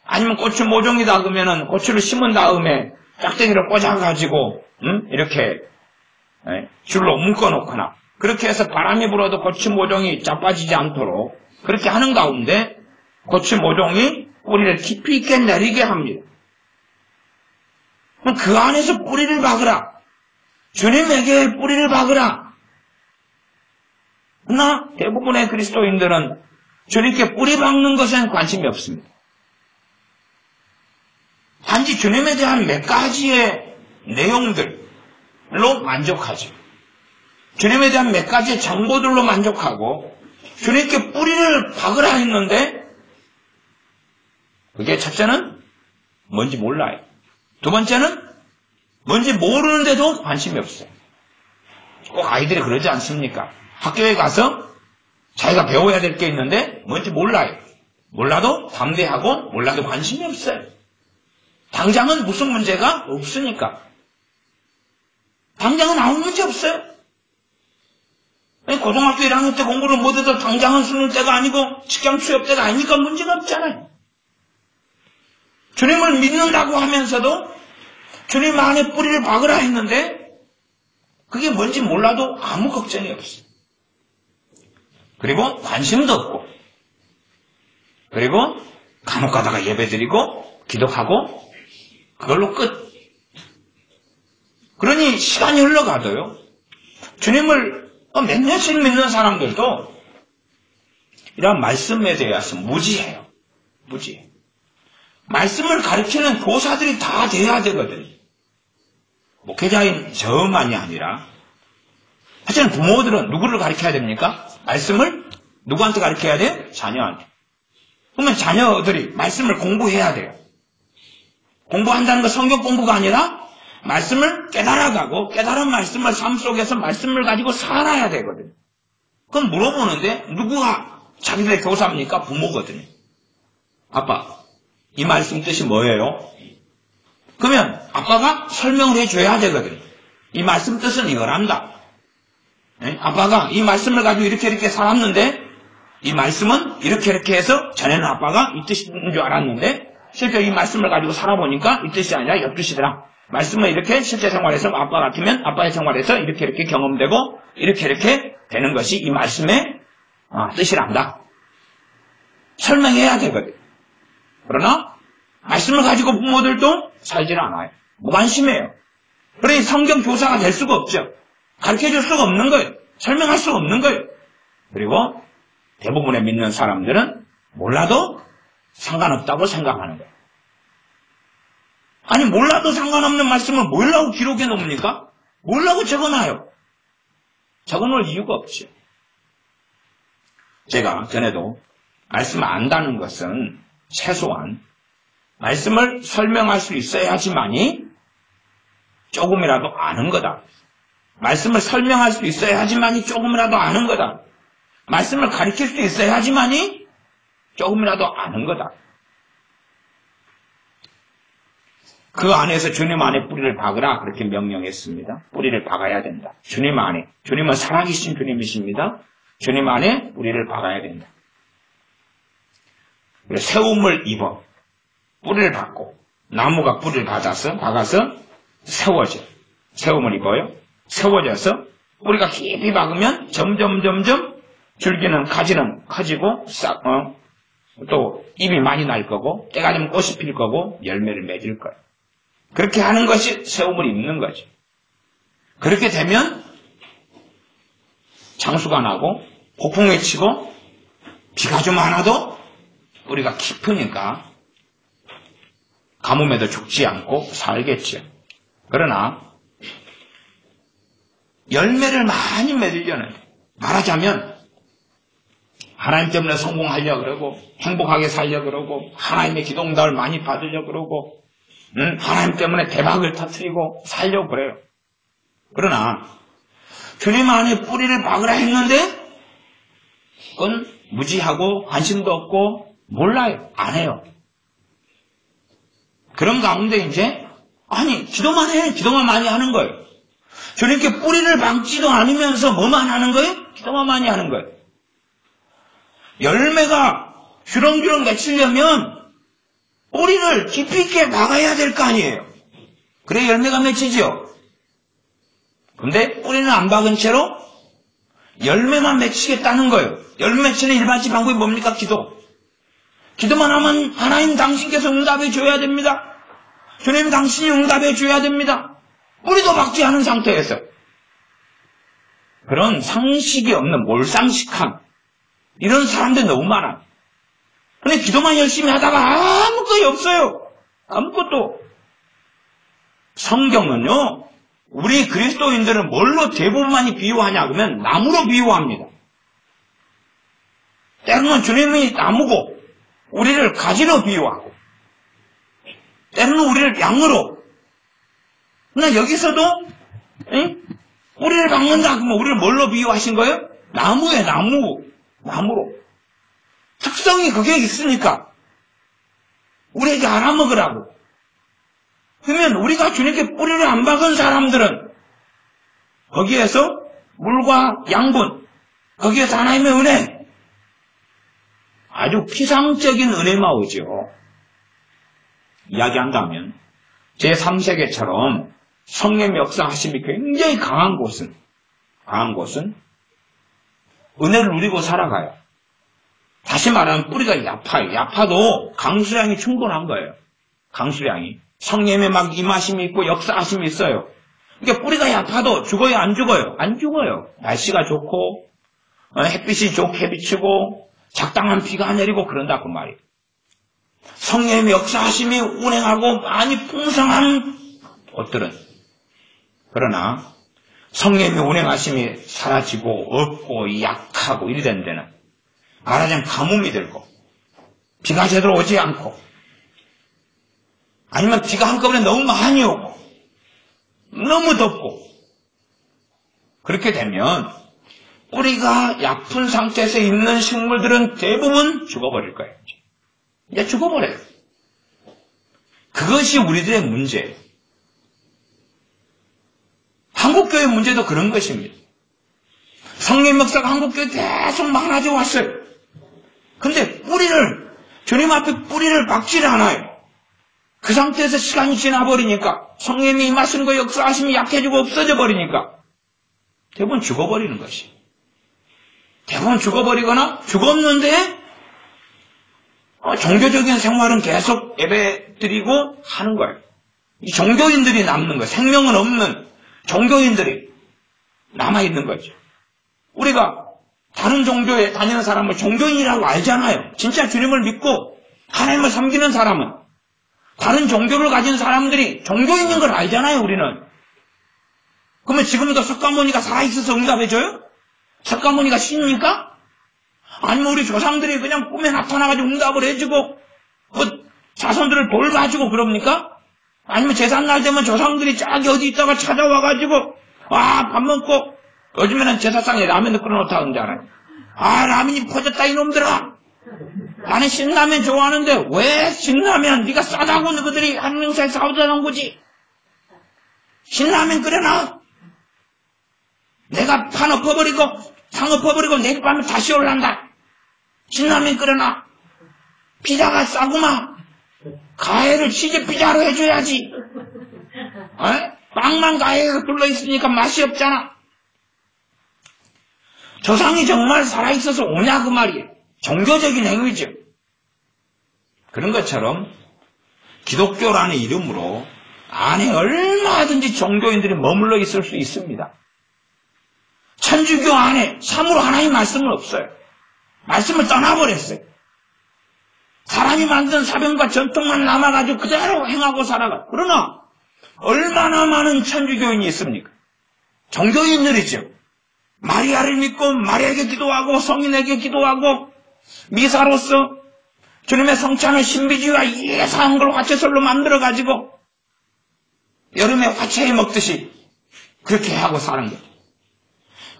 아니면 고추 모종이다 그러면은 고추를 심은 다음에 짝대기를 꽂아가지고 이렇게 줄로 묶어놓거나 그렇게 해서 바람이 불어도 고추 모종이 자빠지지 않도록 그렇게 하는 가운데 고추 모종이 뿌리를 깊이 있게 내리게 합니다. 그럼 그 안에서 뿌리를 박으라. 주님에게 뿌리를 박으라. 그러나 대부분의 그리스도인들은 주님께 뿌리 박는 것에는 관심이 없습니다. 단지 주님에 대한 몇 가지의 내용들로 만족하죠. 주님에 대한 몇 가지의 정보들로 만족하고 주님께 뿌리를 박으라 했는데 그게 첫째는 뭔지 몰라요. 두 번째는 뭔지 모르는데도 관심이 없어요. 꼭 아이들이 그러지 않습니까? 학교에 가서 자기가 배워야 될 게 있는데 뭔지 몰라요. 몰라도 담대하고 몰라도 관심이 없어요. 당장은 무슨 문제가 없으니까. 당장은 아무 문제 없어요. 고등학교 1학년 때 공부를 못해도 당장은 수능 때가 아니고 직장 취업 때가 아니니까 문제가 없잖아요. 주님을 믿는다고 하면서도 주님 안에 뿌리를 박으라 했는데 그게 뭔지 몰라도 아무 걱정이 없어요. 그리고 관심도 없고 그리고 간혹 가다가 예배드리고 기도하고 그걸로 끝. 그러니 시간이 흘러가도요. 주님을 몇 년씩 믿는 사람들도 이런 말씀에 대해서 무지해요. 무지해요. 말씀을 가르치는 교사들이 다 돼야 되거든요. 목회자인 저만이 아니라 하여튼 부모들은 누구를 가르쳐야 됩니까? 말씀을 누구한테 가르쳐야 돼요? 자녀한테. 그러면 자녀들이 말씀을 공부해야 돼요. 공부한다는 건 성경 공부가 아니라 말씀을 깨달아가고 깨달은 말씀을 삶 속에서 말씀을 가지고 살아야 되거든요. 그럼 물어보는데 누구가 자기들의 교사입니까? 부모거든요. 아빠, 이 말씀 뜻이 뭐예요? 그러면 아빠가 설명을 해줘야 되거든요. 이 말씀 뜻은 이거란다. 아빠가 이 말씀을 가지고 이렇게 살았는데 이 말씀은 이렇게 해서 전에는 아빠가 이 뜻인 줄 알았는데 실제 이 말씀을 가지고 살아보니까 이 뜻이 아니라 이 뜻이더라. 말씀은 이렇게 실제 생활에서 아빠 같으면 아빠의 생활에서 이렇게 경험되고 이렇게 되는 것이 이 말씀의 뜻이란다. 설명해야 되거든. 그러나 말씀을 가지고 부모들도 살질 않아요. 무관심해요. 그러니 성경 교사가 될 수가 없죠. 가르쳐줄 수가 없는 거예요. 설명할 수가 없는 거예요. 그리고 대부분의 믿는 사람들은 몰라도 상관없다고 생각하는 거예요. 아니 몰라도 상관없는 말씀을 뭐라고 기록해 놓습니까? 뭐라고 적어놔요? 적어놓을 이유가 없죠. 제가 전에도 말씀을 안다는 것은 최소한 말씀을 설명할 수 있어야지만이 조금이라도 아는 거다. 말씀을 설명할 수 있어야지만이 조금이라도 아는 거다. 말씀을 가르칠 수 있어야지만이 조금이라도 아는 거다. 그 안에서 주님 안에 뿌리를 박으라 그렇게 명령했습니다. 뿌리를 박아야 된다. 주님 안에. 주님은 살아계신 주님이십니다. 주님 안에 뿌리를 박아야 된다. 세움을 입어 뿌리를 박고 나무가 뿌리를 박아서 세워져. 세움을 입어요. 세워져서 뿌리가 깊이 박으면 점점 줄기는 가지는 커지고 또 잎이 많이 날 거고 때가 되면 꽃이 필 거고 열매를 맺을 거예요. 그렇게 하는 것이 세움을 입는 거죠. 그렇게 되면 장수가 나고 폭풍이 치고 비가 좀 안 와도 뿌리가 깊으니까 가뭄에도 죽지 않고 살겠죠. 그러나 열매를 많이 맺으려는 말하자면 하나님 때문에 성공하려고 그러고, 행복하게 살려고 그러고, 하나님의 기도 응답을 많이 받으려고 그러고, 하나님 때문에 대박을 터뜨리고 살려고 그래요. 그러나 주님 안에 뿌리를 박으라 했는데 그건 무지하고 관심도 없고 몰라요. 안 해요. 그런 가운데 이제 기도만 해. 기도만 많이 하는 거예요. 주님께 뿌리를 박지도 않으면서 뭐만 하는 거예요? 기도만 많이 하는 거예요. 열매가 주렁주렁 맺히려면 뿌리를 깊이 있게 박아야 될 거 아니에요. 그래 열매가 맺히죠. 근데 뿌리는 안 박은 채로 열매만 맺히겠다는 거예요. 열매 맺히는 일반적 방법이 뭡니까? 기도. 기도만 하면 하나님 당신께서 응답해 줘야 됩니다. 주님 당신이 응답해 줘야 됩니다. 뿌리도 박지 않은 상태에서 그런 상식이 없는 몰상식한 이런 사람들이 너무 많아요. 근데 기도만 열심히 하다가 아무것도 없어요. 아무것도. 성경은요, 우리 그리스도인들은 뭘로 대부분 많이 비유하냐 그러면 나무로 비유합니다. 때로는 주님이 나무고 우리를 가지로 비유하고 때로는 우리를 양으로. 그러나 여기서도 뿌리를 박는다 그러면 우리를 뭘로 비유하신 거예요? 나무예요. 나무로. 특성이 그게 있으니까 우리에게 알아먹으라고. 그러면 우리가 주님께 뿌리를 안 박은 사람들은 거기에서 물과 양분, 거기에서 하나님의 은혜, 아주 피상적인 은혜만 오죠. 이야기한다면 제3세계처럼 성령의 역사하심이 굉장히 강한 곳은 은혜를 누리고 살아가요. 다시 말하면 뿌리가 야파요. 야파도 강수량이 충분한 거예요. 강수량이. 성령의 막 임하심이 있고 역사하심이 있어요. 그러니까 뿌리가 야파도 죽어요? 안 죽어요? 안 죽어요. 날씨가 좋고 햇빛이 좋게 비치고 적당한 비가 내리고 그런다 그 말이에요. 성령의 역사하심이 운행하고 많이 풍성한 옷들은. 그러나 성령의 운행하심이 사라지고 없고 약하고 이리 된 데는 말하자면 가뭄이 들고 비가 제대로 오지 않고 아니면 비가 한꺼번에 너무 많이 오고 너무 덥고 그렇게 되면 뿌리가 약분 상태에서 있는 식물들은 대부분 죽어버릴 거예요. 이제 죽어버려요. 그것이 우리들의 문제예요. 한국교회 문제도 그런 것입니다. 성령 역사가 한국교회 계속 많아져 왔어요. 근데 주님 앞에 뿌리를 박지를 않아요. 그 상태에서 시간이 지나버리니까 성령이 임하시는 거 역사하심이 약해지고 없어져 버리니까 대부분 죽어버리는 것이. 대부분 죽어버리거나 죽었는데 종교적인 생활은 계속 예배드리고 하는 거예요. 이 종교인들이 남는 거예요. 생명은 없는 종교인들이 남아있는 거죠. 우리가 다른 종교에 다니는 사람을 종교인이라고 알잖아요. 진짜 주님을 믿고 하나님을 섬기는 사람은 다른 종교를 가진 사람들이 종교인인 걸 알잖아요. 우리는. 그러면 지금도 석가모니가 살아있어서 응답해줘요? 석가모니가 신입니까? 아니면 우리 조상들이 그냥 꿈에 나타나가지고 응답을 해주고 자손들을 돌봐주고 그럽니까? 아니면 제삿날 되면 조상들이 쫙 어디 있다가 찾아와가지고 밥 먹고 요즘에는 제사상에 라면도 끓여놓다 그런 줄 알아요. 라면이 퍼졌다 이놈들아. 나는 신라면 좋아하는데 왜 신라면 네가 싸다고 너희들이 한 명사에 싸우다 놓은 거지. 신라면 끓여놔. 내가 판 엎어버리고 상 엎어버리고 내일 밤에 다시 올란다. 신라면 끓여놔. 피자가 싸구만. 가해를 치즈 피자로 해줘야지. 빵만 가해가 둘러있으니까 맛이 없잖아. 조상이 정말 살아있어서 오냐 그 말이에요. 종교적인 행위죠. 그런 것처럼 기독교라는 이름으로 안에 얼마든지 종교인들이 머물러 있을 수 있습니다. 천주교 안에 참으로 하나님 말씀은 없어요. 말씀을 떠나버렸어요. 사람이 만든 사변과 전통만 남아가지고 그대로 행하고 살아가. 그러나 얼마나 많은 천주교인이 있습니까? 종교인들이죠. 마리아를 믿고 마리아에게 기도하고 성인에게 기도하고 미사로서 주님의 성찬을 신비주의와 예사한 걸 화채솔로 만들어가지고 여름에 화채에 먹듯이 그렇게 하고 사는 거예요.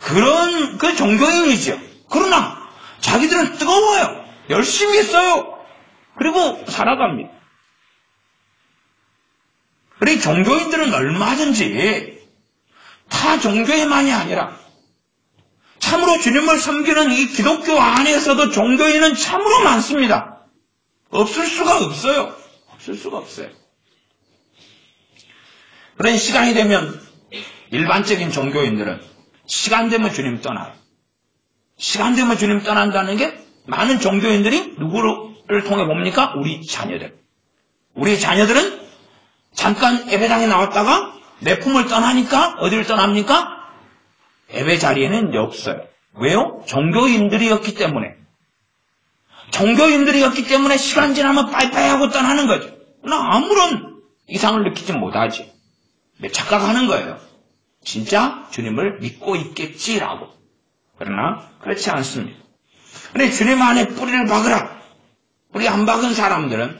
그런 그 종교인이죠. 그러나 자기들은 뜨거워요. 열심히 했어요. 그리고 살아갑니다. 우리 종교인들은 얼마든지 타 종교에만이 아니라 참으로 주님을 섬기는 이 기독교 안에서도 종교인은 참으로 많습니다. 없을 수가 없어요. 없을 수가 없어요. 그런 시간이 되면 일반적인 종교인들은 시간 되면 주님 떠나요. 시간 되면 주님 떠난다는 게 많은 종교인들이 누구를 통해 봅니까? 우리 자녀들. 우리 자녀들은 잠깐 예배당에 나왔다가 내 품을 떠나니까 어디를 떠납니까? 예배 자리에는 없어요. 왜요? 종교인들이었기 때문에. 종교인들이었기 때문에 시간 지나면 빠이빠이 하고 떠나는 거죠. 그러나 아무런 이상을 느끼지 못하지. 착각하는 거예요. 진짜 주님을 믿고 있겠지라고. 그러나 그렇지 않습니다. 근데 주님 안에 뿌리를 박으라. 뿌리 안 박은 사람들은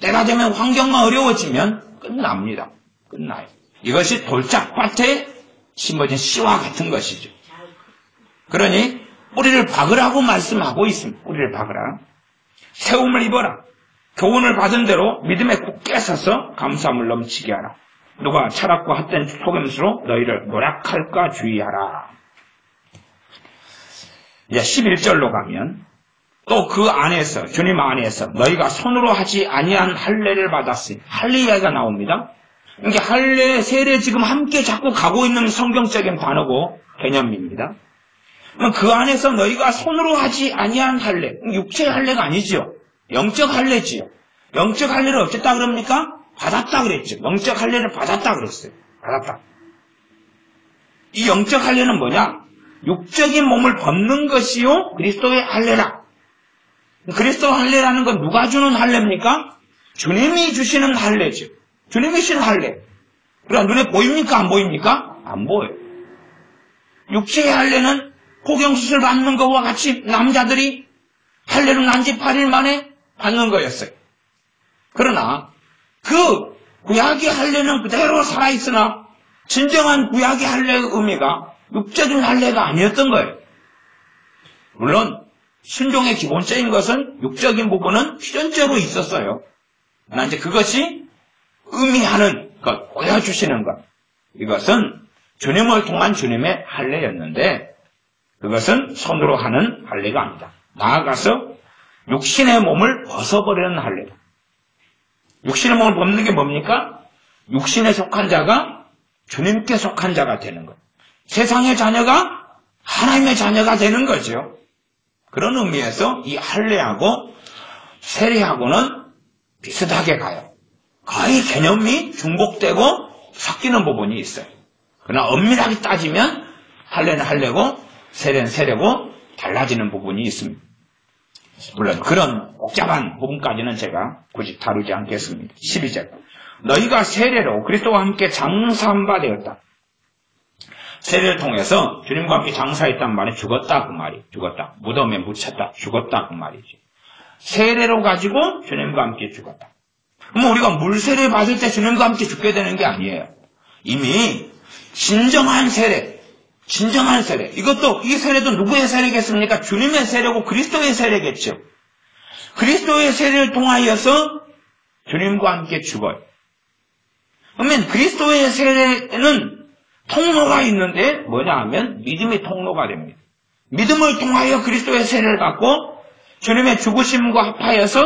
때가 되면 환경만 어려워지면 끝납니다. 끝나요. 이것이 돌짝밭에 심어진 씨와 같은 것이죠. 그러니 뿌리를 박으라고 말씀하고 있습니다. 뿌리를 박으라. 세움을 입어라. 교훈을 받은 대로 믿음에 굳게 서서 감사함을 넘치게 하라. 누가 철학과 헛된 속임수로 너희를 노략할까 주의하라. 이제 11절로 가면 또 그 안에서 주님 안에서 너희가 손으로 하지 아니한 할례를 받았으니 할례 이야기가 나옵니다. 이게 할례, 세례 지금 함께 자꾸 가고 있는 성경적인 단어고 개념입니다. 그 안에서 너희가 손으로 하지 아니한 할례, 육체의 할례가 아니죠. 영적 할례지요. 영적 할례를 어쨌다 그럽니까? 받았다 그랬죠. 영적 할례를 받았다 그랬어요. 받았다. 이 영적 할례는 뭐냐? 육적인 몸을 벗는 것이요 그리스도의 할례라. 그리스도 할례라는 건 누가 주는 할례입니까? 주님이 주시는 할례죠. 주님이 주신 할례. 그러나 눈에 보입니까? 안 보입니까? 안 보여요. 육체의 할례는 포경수술 받는 것과 같이 남자들이 할례를 난 지 8일 만에 받는 거였어요. 그러나 그 구약의 할례는 그대로 살아있으나 진정한 구약의 할례의 의미가 육적인 할례가 아니었던 거예요. 물론 순종의 기본적인 것은 육적인 부분은 필연적으로 있었어요. 그러나 이제 그것이 의미하는 것, 보여주시는 것, 이것은 주님을 통한 주님의 할례였는데 그것은 손으로 하는 할례가 아니다. 나아가서 육신의 몸을 벗어버리는 할례다. 육신의 몸을 벗는 게 뭡니까? 육신에 속한 자가 주님께 속한 자가 되는 것. 세상의 자녀가 하나님의 자녀가 되는 거죠. 그런 의미에서 이 할례하고 세례하고는 비슷하게 가요. 거의 개념이 중복되고 섞이는 부분이 있어요. 그러나 엄밀하게 따지면 할례는 할례고 세례는 세례고 달라지는 부분이 있습니다. 물론 그런 복잡한 부분까지는 제가 굳이 다루지 않겠습니다. 12절 너희가 세례로 그리스도와 함께 장사한 바 되었다. 세례를 통해서 주님과 함께 장사했단 말이 죽었다 그 말이. 죽었다. 무덤에 묻혔다. 죽었다 그 말이지. 세례로 가지고 주님과 함께 죽었다. 그럼 우리가 물세례 받을 때 주님과 함께 죽게 되는 게 아니에요. 이미 진정한 세례, 진정한 세례. 이것도 이 세례도 누구의 세례겠습니까? 주님의 세례고 그리스도의 세례겠죠. 그리스도의 세례를 통하여서 주님과 함께 죽어요. 그러면 그리스도의 세례는 통로가 있는데 뭐냐 하면 믿음이 통로가 됩니다. 믿음을 통하여 그리스도의 세례를 받고 주님의 죽으심과 합하여서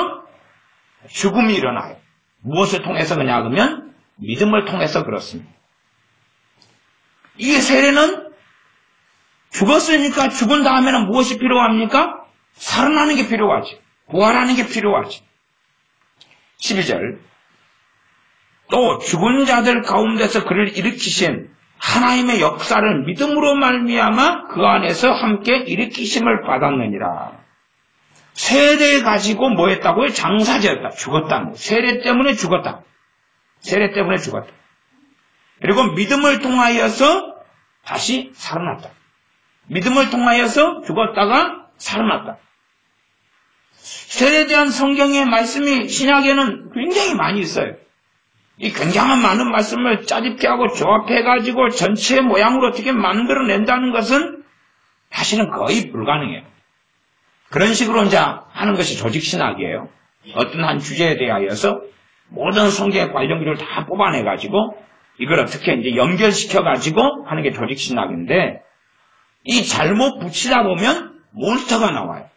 죽음이 일어나요. 무엇을 통해서 그냐 하면 믿음을 통해서 그렇습니다. 이 세례는 죽었으니까 죽은 다음에는 무엇이 필요합니까? 살아나는 게 필요하지. 부활하는 게 필요하지. 12절 또 죽은 자들 가운데서 그를 일으키신 하나님의 역사를 믿음으로 말미암아 그 안에서 함께 일으키심을 받았느니라. 세례 가지고 뭐 했다고요? 장사되었다. 죽었다. 세례 때문에 죽었다. 세례 때문에 죽었다. 그리고 믿음을 통하여서 다시 살아났다. 믿음을 통하여서 죽었다가 살아났다. 세례에 대한 성경의 말씀이 신약에는 굉장히 많이 있어요. 이 굉장한 많은 말씀을 짜집게 하고 조합해가지고 전체 모양으로 어떻게 만들어낸다는 것은 사실은 거의 불가능해요. 그런 식으로 이제 하는 것이 조직신학이에요. 어떤 한 주제에 대하여서 모든 성경의 관련기를 다 뽑아내가지고 이걸 어떻게 이제 연결시켜가지고 하는 게 조직신학인데, 이 잘못 붙이다 보면 몬스터가 나와요.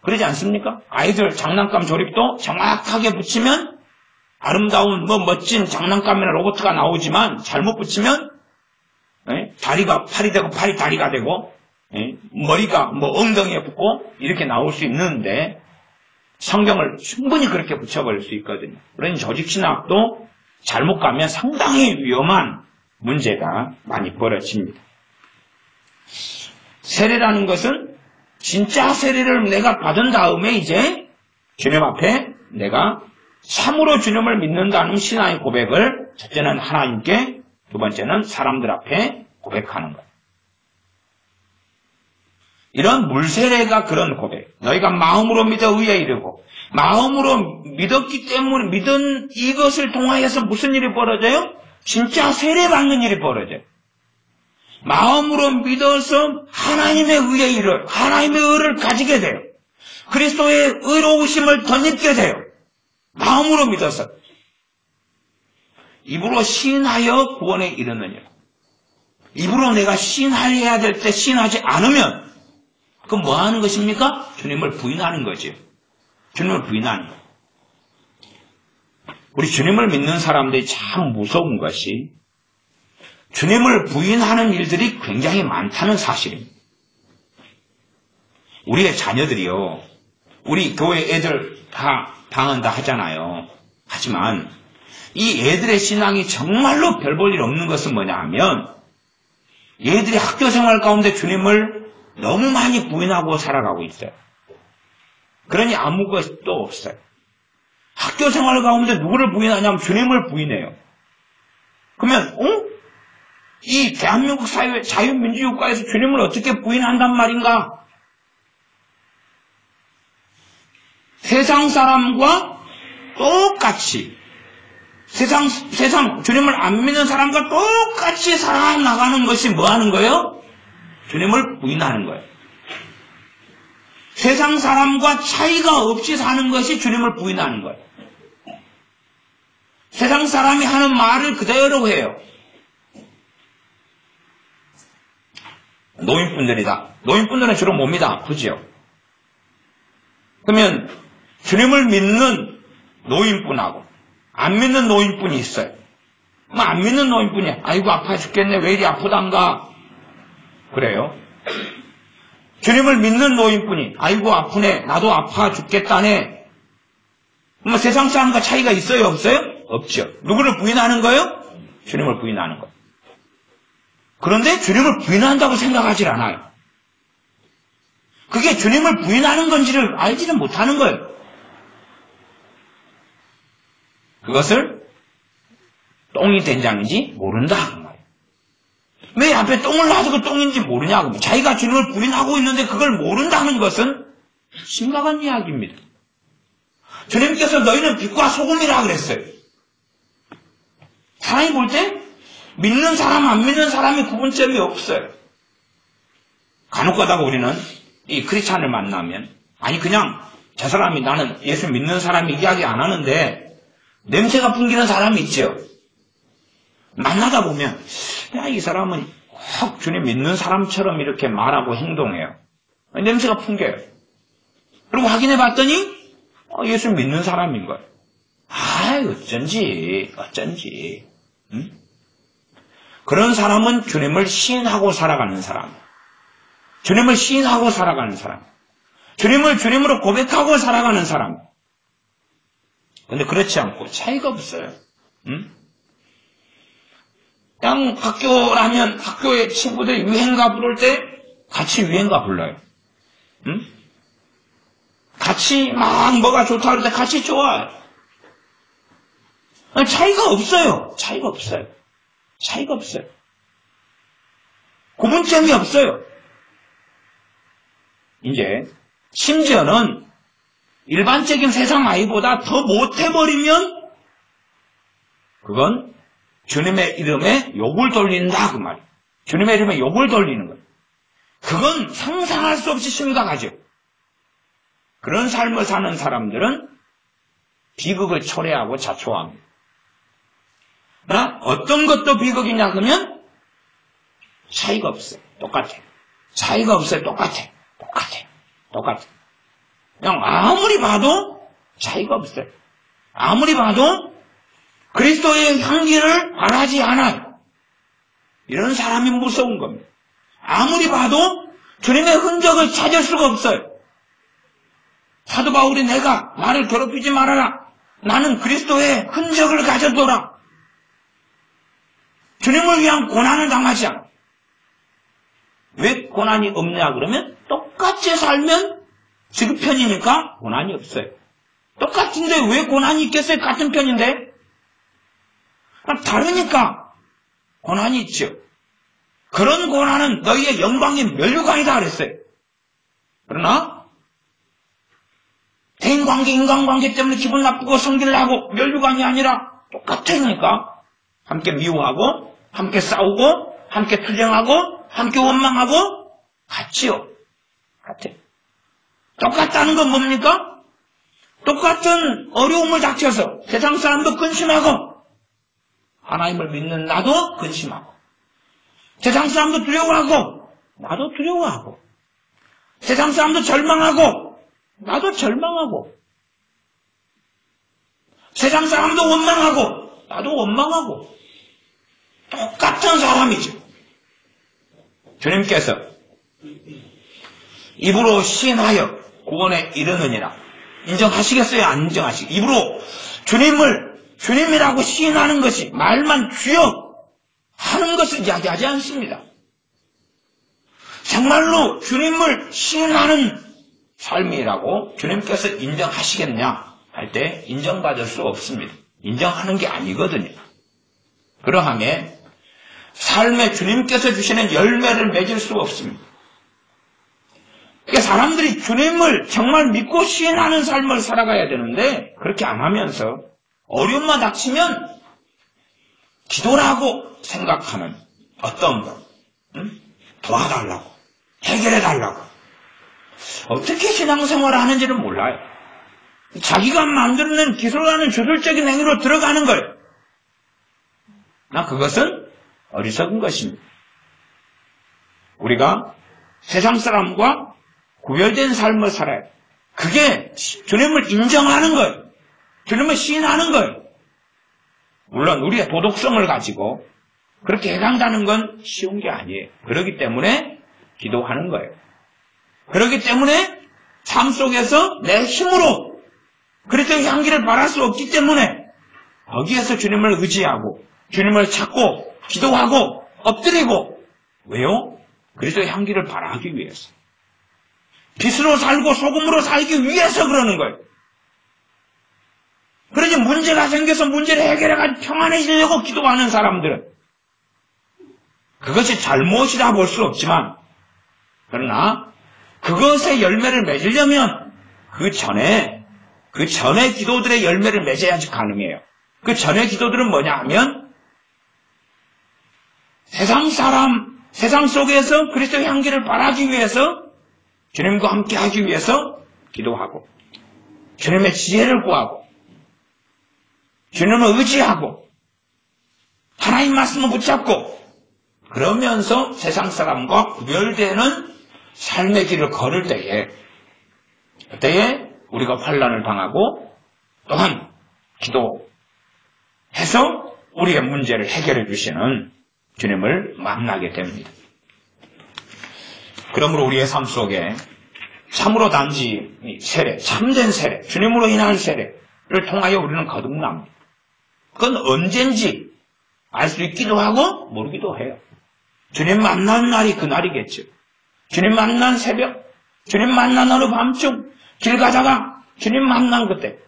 그러지 않습니까? 아이들 장난감 조립도 정확하게 붙이면 아름다운 멋진 장난감이나 로봇가 나오지만 잘못 붙이면 다리가 팔이 되고 팔이 다리가 되고 머리가 엉덩이에 붙고 이렇게 나올 수 있는데, 성경을 충분히 그렇게 붙여버릴 수 있거든요. 그러니 조직신학도 잘못 가면 상당히 위험한 문제가 많이 벌어집니다. 세례라는 것은 진짜 세례를 내가 받은 다음에 이제 주님 앞에 내가 참으로 주님을 믿는다는 신앙의 고백을 첫째는 하나님께, 두 번째는 사람들 앞에 고백하는 것. 이런 물세례가 그런 고백. 너희가 마음으로 믿어 의에 이르고, 마음으로 믿었기 때문에 믿은 이것을 통하여서 무슨 일이 벌어져요? 진짜 세례 받는 일이 벌어져요. 마음으로 믿어서 하나님의 의에 이르, 하나님의 의를 가지게 돼요. 그리스도의 의로우심을 덧입게 돼요. 마음으로 믿어서. 입으로 시인하여 구원에 이르느니라. 입으로 내가 시인해야 될 때 시인하지 않으면 그럼 뭐 하는 것입니까? 주님을 부인하는 거죠. 주님을 부인하는 거. 우리 주님을 믿는 사람들이 참 무서운 것이 주님을 부인하는 일들이 굉장히 많다는 사실입니다. 우리의 자녀들이요, 우리 교회 애들 다 방언다 하잖아요. 하지만 이 애들의 신앙이 정말로 별 볼 일 없는 것은 뭐냐 하면, 얘들이 학교생활 가운데 주님을 너무 많이 부인하고 살아가고 있어요. 그러니 아무것도 없어요. 학교생활 가운데 누구를 부인하냐면 주님을 부인해요. 그러면 이 대한민국 사회 자유민주국가에서 주님을 어떻게 부인한단 말인가? 세상 사람과 똑같이, 세상 주님을 안 믿는 사람과 똑같이 살아나가는 것이 뭐 하는 거예요? 주님을 부인하는 거예요. 세상 사람과 차이가 없이 사는 것이 주님을 부인하는 거예요. 세상 사람이 하는 말을 그대로 해요. 노인분들이다. 노인분들은 주로 몸이 다 아프지요. 그러면 주님을 믿는 노인분하고 안 믿는 노인분이 있어요. 안 믿는 노인분이 아이고 아파 죽겠네, 왜 이리 아프단가 그래요. 주님을 믿는 노인분이 아이고 아프네, 나도 아파 죽겠다네. 세상 사람과 차이가 있어요, 없어요? 없죠. 누구를 부인하는 거예요? 주님을 부인하는 거예요. 그런데 주님을 부인한다고 생각하지 않아요. 그게 주님을 부인하는 건지를 알지는 못하는 거예요. 그것을 똥이 된장인지 모른다. 왜 앞에 똥을 놔두고 똥인지 모르냐고. 자기가 주님을 부인하고 있는데 그걸 모른다는 것은 심각한 이야기입니다. 주님께서 너희는 빛과 소금이라 그랬어요. 사람이 볼 때 믿는 사람, 안 믿는 사람이 구분점이 없어요. 간혹 가다가 우리는 이 크리스찬을 만나면, 아니 그냥 저 사람이, 나는 예수 믿는 사람이 이야기 안 하는데 냄새가 풍기는 사람이 있죠. 만나다 보면 야, 이 사람은 확 주님 믿는 사람처럼 이렇게 말하고 행동해요. 냄새가 풍겨요. 그리고 확인해 봤더니 예수 믿는 사람인 거예요. 어쩐지. 응? 그런 사람은 주님을 시인하고 살아가는 사람. 주님을 시인하고 살아가는 사람. 주님을 주님으로 고백하고 살아가는 사람. 근데 그렇지 않고 차이가 없어요. 응? 그냥 학교라면 학교에 친구들이 유행가 부를 때 같이 유행가 불러요. 응? 같이 막 뭐가 좋다 그럴 때 같이 좋아요. 차이가 없어요. 구분점이 없어요. 이제 심지어는 일반적인 세상 아이보다 더 못해버리면 그건 주님의 이름에 욕을 돌린다 그 말이에요. 주님의 이름에 욕을 돌리는 거예요. 그건 상상할 수 없이 심각하죠. 그런 삶을 사는 사람들은 비극을 초래하고 자초합니다. 그러나 어떤 것도 비극이냐 그러면 차이가 없어요. 똑같아. 차이가 없어요. 똑같아. 그냥 아무리 봐도 차이가 없어요. 아무리 봐도 그리스도의 향기를 바라지 않아요. 이런 사람이 무서운 겁니다. 아무리 봐도 주님의 흔적을 찾을 수가 없어요. 사도 바울이 내가 나를 괴롭히지 말아라. 나는 그리스도의 흔적을 가져둬라. 주님을 위한 고난을 당하지 않아. 왜 고난이 없냐 그러면 똑같이 살면 지급편이니까 고난이 없어요. 똑같은데 왜 고난이 있겠어요? 같은 편인데. 다르니까 고난이 있죠. 그런 고난은 너희의 영광의 면류관이다 그랬어요. 그러나 대인관계, 인간관계 때문에 기분 나쁘고 성질 나고 면류관이 아니라 똑같으니까 함께 미워하고 함께 싸우고 함께 투쟁하고 함께 원망하고 같지요. 같아요. 똑같다는 건 뭡니까? 똑같은 어려움을 닥쳐서 세상 사람도 근심하고 하나님을 믿는 나도 근심하고 세상 사람도 두려워하고 나도 두려워하고 세상 사람도 절망하고 나도 절망하고 세상 사람도 원망하고 나도 원망하고 똑같은 사람이죠. 주님께서 입으로 시인하여 구원에 이르느니라 인정하시겠어요? 안 인정하시겠어요? 입으로 주님이라고 시인하는 것이 말만 주여 하는 것을 이야기하지 않습니다. 정말로 주님을 시인하는 삶이라고 주님께서 인정하시겠냐 할 때 인정받을 수 없습니다. 인정하는 게 아니거든요. 그러하면 삶에 주님께서 주시는 열매를 맺을 수 없습니다. 그러니까 사람들이 주님을 정말 믿고 시인하는 삶을 살아가야 되는데 그렇게 안 하면서 어려움만 닥치면 기도라고 생각하는 어떤 것 도와달라고 해결해달라고 어떻게 신앙생활을 하는지는 몰라요. 자기가 만들어낸 기술하는 주술적인 행위로 들어가는 거예요. 그것은 어리석은 것입니다. 우리가 세상 사람과 구별된 삶을 살아야 해요. 그게 주님을 인정하는 거예요. 주님을 시인하는 거예요. 물론 우리의 도덕성을 가지고 그렇게 해간다는 건 쉬운 게 아니에요. 그렇기 때문에 기도하는 거예요. 그렇기 때문에 삶 속에서 내 힘으로 그리스도의 향기를 바랄 수 없기 때문에 거기에서 주님을 의지하고 주님을 찾고 기도하고 엎드리고 왜요? 그리스도의 향기를 바라기 위해서 빛으로 살고 소금으로 살기 위해서 그러는 거예요. 그러니 문제가 생겨서 문제를 해결해가지고 평안해지려고 기도하는 사람들은 그것이 잘못이라 볼 수 없지만 그러나 그것의 열매를 맺으려면 그 전에 기도들의 열매를 맺어야지 가능해요. 그 전의 기도들은 뭐냐 하면 세상 속에서 그리스도의 향기를 바라기 위해서 주님과 함께 하기 위해서 기도하고 주님의 지혜를 구하고 주님을 의지하고 하나님 말씀을 붙잡고 그러면서 세상 사람과 구별되는 삶의 길을 걸을 때에 그때에 우리가 환난을 당하고 또한 기도해서 우리의 문제를 해결해 주시는 주님을 만나게 됩니다. 그러므로 우리의 삶 속에 참으로 단지 세례, 참된 세례, 주님으로 인한 세례를 통하여 우리는 거듭납니다. 그건 언젠지 알 수 있기도 하고 모르기도 해요. 주님 만난 날이 그날이겠죠. 주님 만난 새벽, 주님 만난 어느 밤중 길 가다가 주님 만난 그때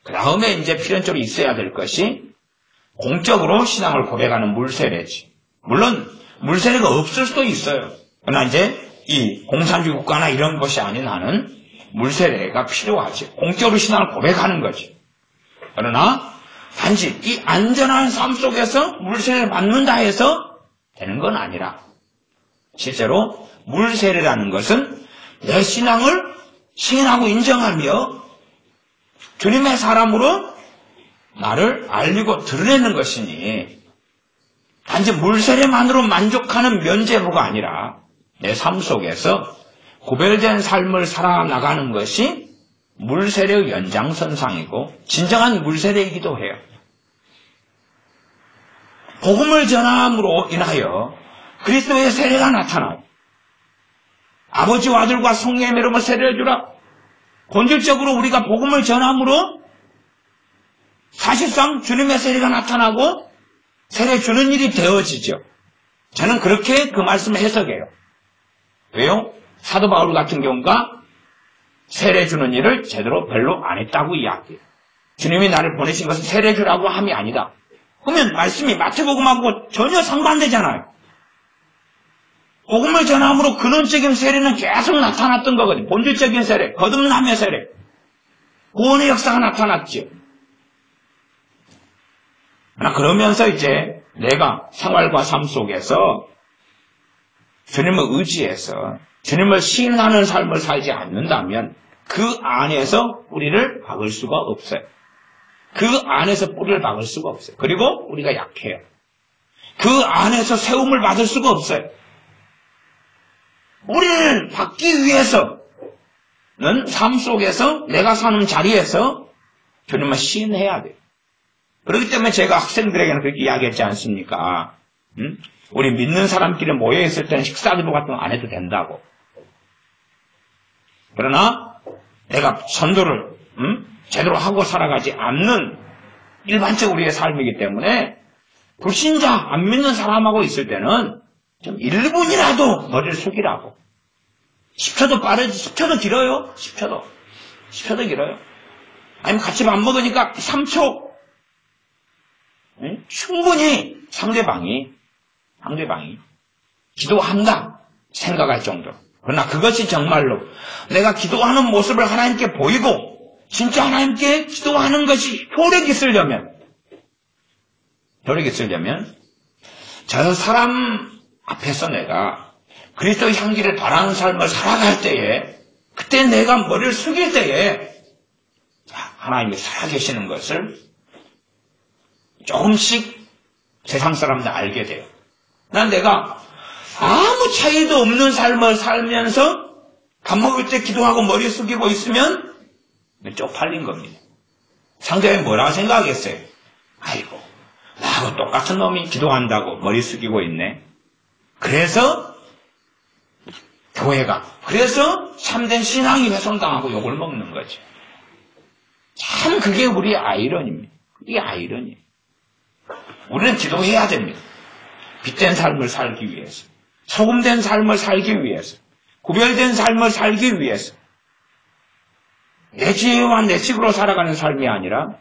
그 다음에 이제 필연적으로 있어야 될 것이 공적으로 신앙을 고백하는 물세례지. 물론 물세례가 없을 수도 있어요. 그러나 이제 이 공산주의 국가나 이런 것이 아닌 한은 물세례가 필요하지. 공적으로 신앙을 고백하는 거지. 그러나 단지 이 안전한 삶 속에서 물세례를 받는다 해서 되는 건 아니라 실제로 물세례라는 것은 내 신앙을 시인하고 인정하며 주님의 사람으로 나를 알리고 드러내는 것이니 단지 물세례만으로 만족하는 면죄부가 아니라 내 삶 속에서 구별된 삶을 살아나가는 것이 물세례의 연장선상이고 진정한 물세례이기도 해요. 복음을 전함으로 인하여 그리스도의 세례가 나타나요. 아버지와 아들과 성령의 이름으로 세례를 주라. 본질적으로 우리가 복음을 전함으로 사실상 주님의 세례가 나타나고 세례 주는 일이 되어지죠. 저는 그렇게 그 말씀을 해석해요. 왜요? 사도 바울 같은 경우가 세례 주는 일을 제대로 별로 안 했다고 이야기해요. 주님이 나를 보내신 것은 세례 주라고 함이 아니다. 그러면 말씀이 마태복음하고 전혀 상반되잖아요. 복음을 전함으로 근원적인 세례는 계속 나타났던 거거든요. 본질적인 세례, 거듭남의 세례, 구원의 역사가 나타났죠. 그러면서 이제 내가 생활과 삶 속에서 주님을 의지해서 주님을 시인하는 삶을 살지 않는다면 그 안에서 뿌리를 박을 수가 없어요. 그 안에서 뿌리를 박을 수가 없어요. 그리고 우리가 약해요. 그 안에서 세움을 받을 수가 없어요. 우리를 받기 위해서는 삶 속에서 내가 사는 자리에서 주님을 시인해야 돼요. 그렇기 때문에 제가 학생들에게는 그렇게 이야기했지 않습니까? 우리 믿는 사람끼리 모여있을 때는 식사기도 같은 거 안 해도 된다고. 그러나 내가 전도를 제대로 하고 살아가지 않는 일반적 우리의 삶이기 때문에 불신자, 안 믿는 사람하고 있을 때는 좀 1분이라도 머리를 숙이라고. 10초도 빠르지, 10초도 길어요. 10초도 길어요. 아니면 같이 밥 먹으니까 3초. 충분히 상대방이 기도한다 생각할 정도로. 그러나 그것이 정말로 내가 기도하는 모습을 하나님께 보이고 진짜 하나님께 기도하는 것이 효력이 있으려면 저 사람 앞에서 내가 그리스도의 향기를 바라는 삶을 살아갈 때에 그때 내가 머리를 숙일 때에 하나님이 살아계시는 것을 조금씩 세상 사람들 알게 돼요. 난 내가 아무 차이도 없는 삶을 살면서 밥 먹을 때 기도하고 머리 숙이고 있으면 쪽팔린 겁니다. 상대방이 뭐라고 생각하겠어요? 아이고, 나하고 똑같은 놈이 기도한다고 머리 숙이고 있네. 그래서 그래서 참된 신앙이 훼손당하고 욕을 먹는 거죠. 참 그게 우리의 아이러니입니다. 그게 아이러니예요. 우리는 기도해야 됩니다. 빛된 삶을 살기 위해서, 소금된 삶을 살기 위해서, 구별된 삶을 살기 위해서, 내 지혜와 내 식으로 살아가는 삶이 아니라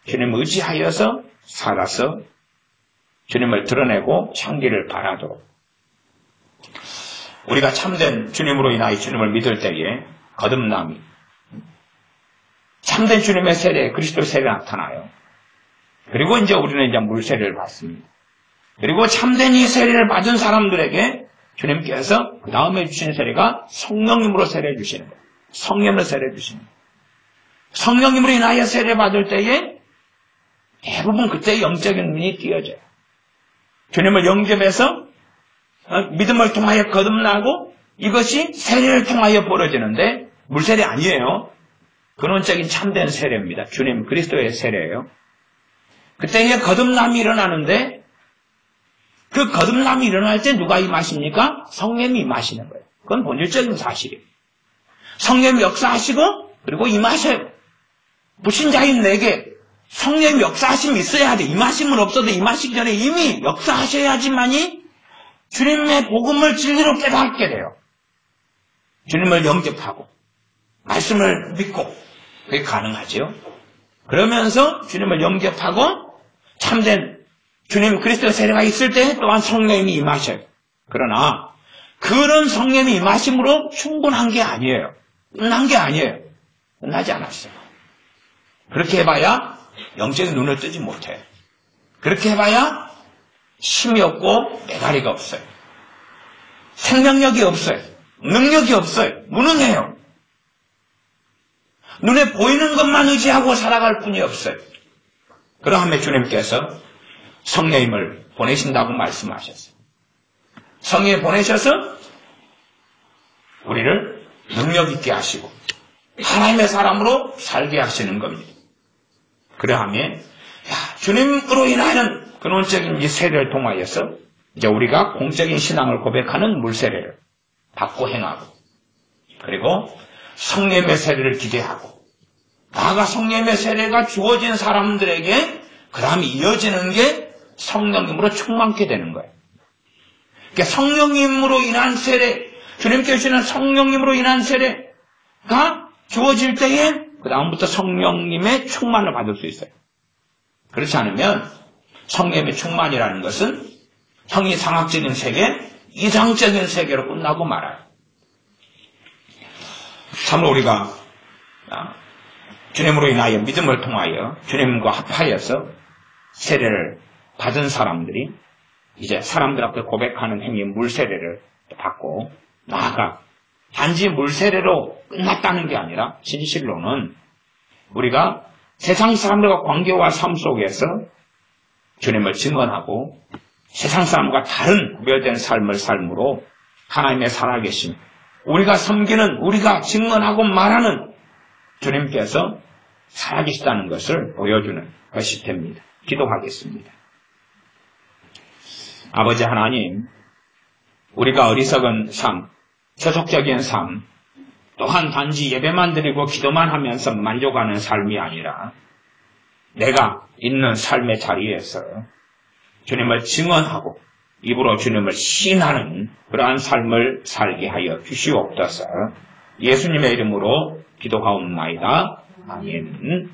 주님을 의지하여서 살아서 주님을 드러내고 향기를 발하도록. 우리가 참된 주님으로 인하여 주님을 믿을 때에 거듭남이, 참된 주님의 세례, 그리스도 세례가 나타나요. 그리고 이제 우리는 이제 물세례를 받습니다. 그리고 참된 이 세례를 받은 사람들에게 주님께서 그 다음에 주신 세례가 성령님으로 세례 주시는 거예요. 성령으로 세례 주시는 거예요. 성령님으로 인하여 세례 받을 때에 대부분 그때 영적인 눈이 띄어져요. 주님을 영접해서 믿음을 통하여 거듭나고 이것이 세례를 통하여 벌어지는데 물세례 아니에요. 근원적인 참된 세례입니다. 주님 그리스도의 세례예요. 그때에 거듭남이 일어나는데 그 거듭남이 일어날 때 누가 임하십니까? 성령이 임하시는 거예요. 그건 본질적인 사실이에요. 성령이 역사하시고 그리고 임하셔요. 불신자인 내게 성령의 역사하심이 있어야 돼. 임하심은 없어도 임하시기 전에 이미 역사하셔야지만이 주님의 복음을 진리로 깨닫게 돼요. 주님을 영접하고 말씀을 믿고 그게 가능하죠. 그러면서 주님을 영접하고 참된 주님 그리스도 세례가 있을 때 또한 성령님이 임하셔요. 그러나 그런 성령이 임하심으로 충분한 게 아니에요. 끝난 게 아니에요. 끝나지 않았어요. 그렇게 해봐야 영적인 눈을 뜨지 못해요. 그렇게 해봐야 힘이 없고 메가리가 없어요. 생명력이 없어요. 능력이 없어요. 무능해요. 눈에 보이는 것만 의지하고 살아갈 뿐이 없어요. 그러함에 주님께서 성령님을 보내신다고 말씀하셨어요. 성령을 보내셔서 우리를 능력 있게 하시고 하나님의 사람으로 살게 하시는 겁니다. 그러함에 주님으로 인하는 근원적인 이 세례를 통하여서 이제 우리가 공적인 신앙을 고백하는 물세례를 받고 행하고 그리고 성령의 세례를 기대하고 나아가 성령의 세례가 주어진 사람들에게 그 다음에 이어지는 게 성령님으로 충만케 되는 거예요. 그러니까 성령님으로 인한 세례, 주님께 주시는 성령님으로 인한 세례가 주어질 때에 그 다음부터 성령님의 충만을 받을 수 있어요. 그렇지 않으면 성령의 충만이라는 것은 형이상학적인 세계, 이상적인 세계로 끝나고 말아요. 참으로 우리가 주님으로 인하여 믿음을 통하여 주님과 합하여서 세례를 받은 사람들이 이제 사람들 앞에 고백하는 행위 물세례를 받고 나아가 단지 물세례로 끝났다는 게 아니라 진실로는 우리가 세상 사람들과 관계와 삶 속에서 주님을 증언하고 세상 사람과 다른 구별된 삶을 삶으로 하나님의 살아계심, 우리가 섬기는, 우리가 증언하고 말하는 주님께서 살아계시다는 것을 보여주는 것이 됩니다. 기도하겠습니다. 아버지 하나님, 우리가 어리석은 삶, 세속적인 삶, 또한 단지 예배만 드리고 기도만 하면서 만족하는 삶이 아니라 내가 있는 삶의 자리에서 주님을 증언하고 입으로 주님을 시인하는 그러한 삶을 살게 하여 주시옵소서. 예수님의 이름으로 기도하옵나이다. 아멘.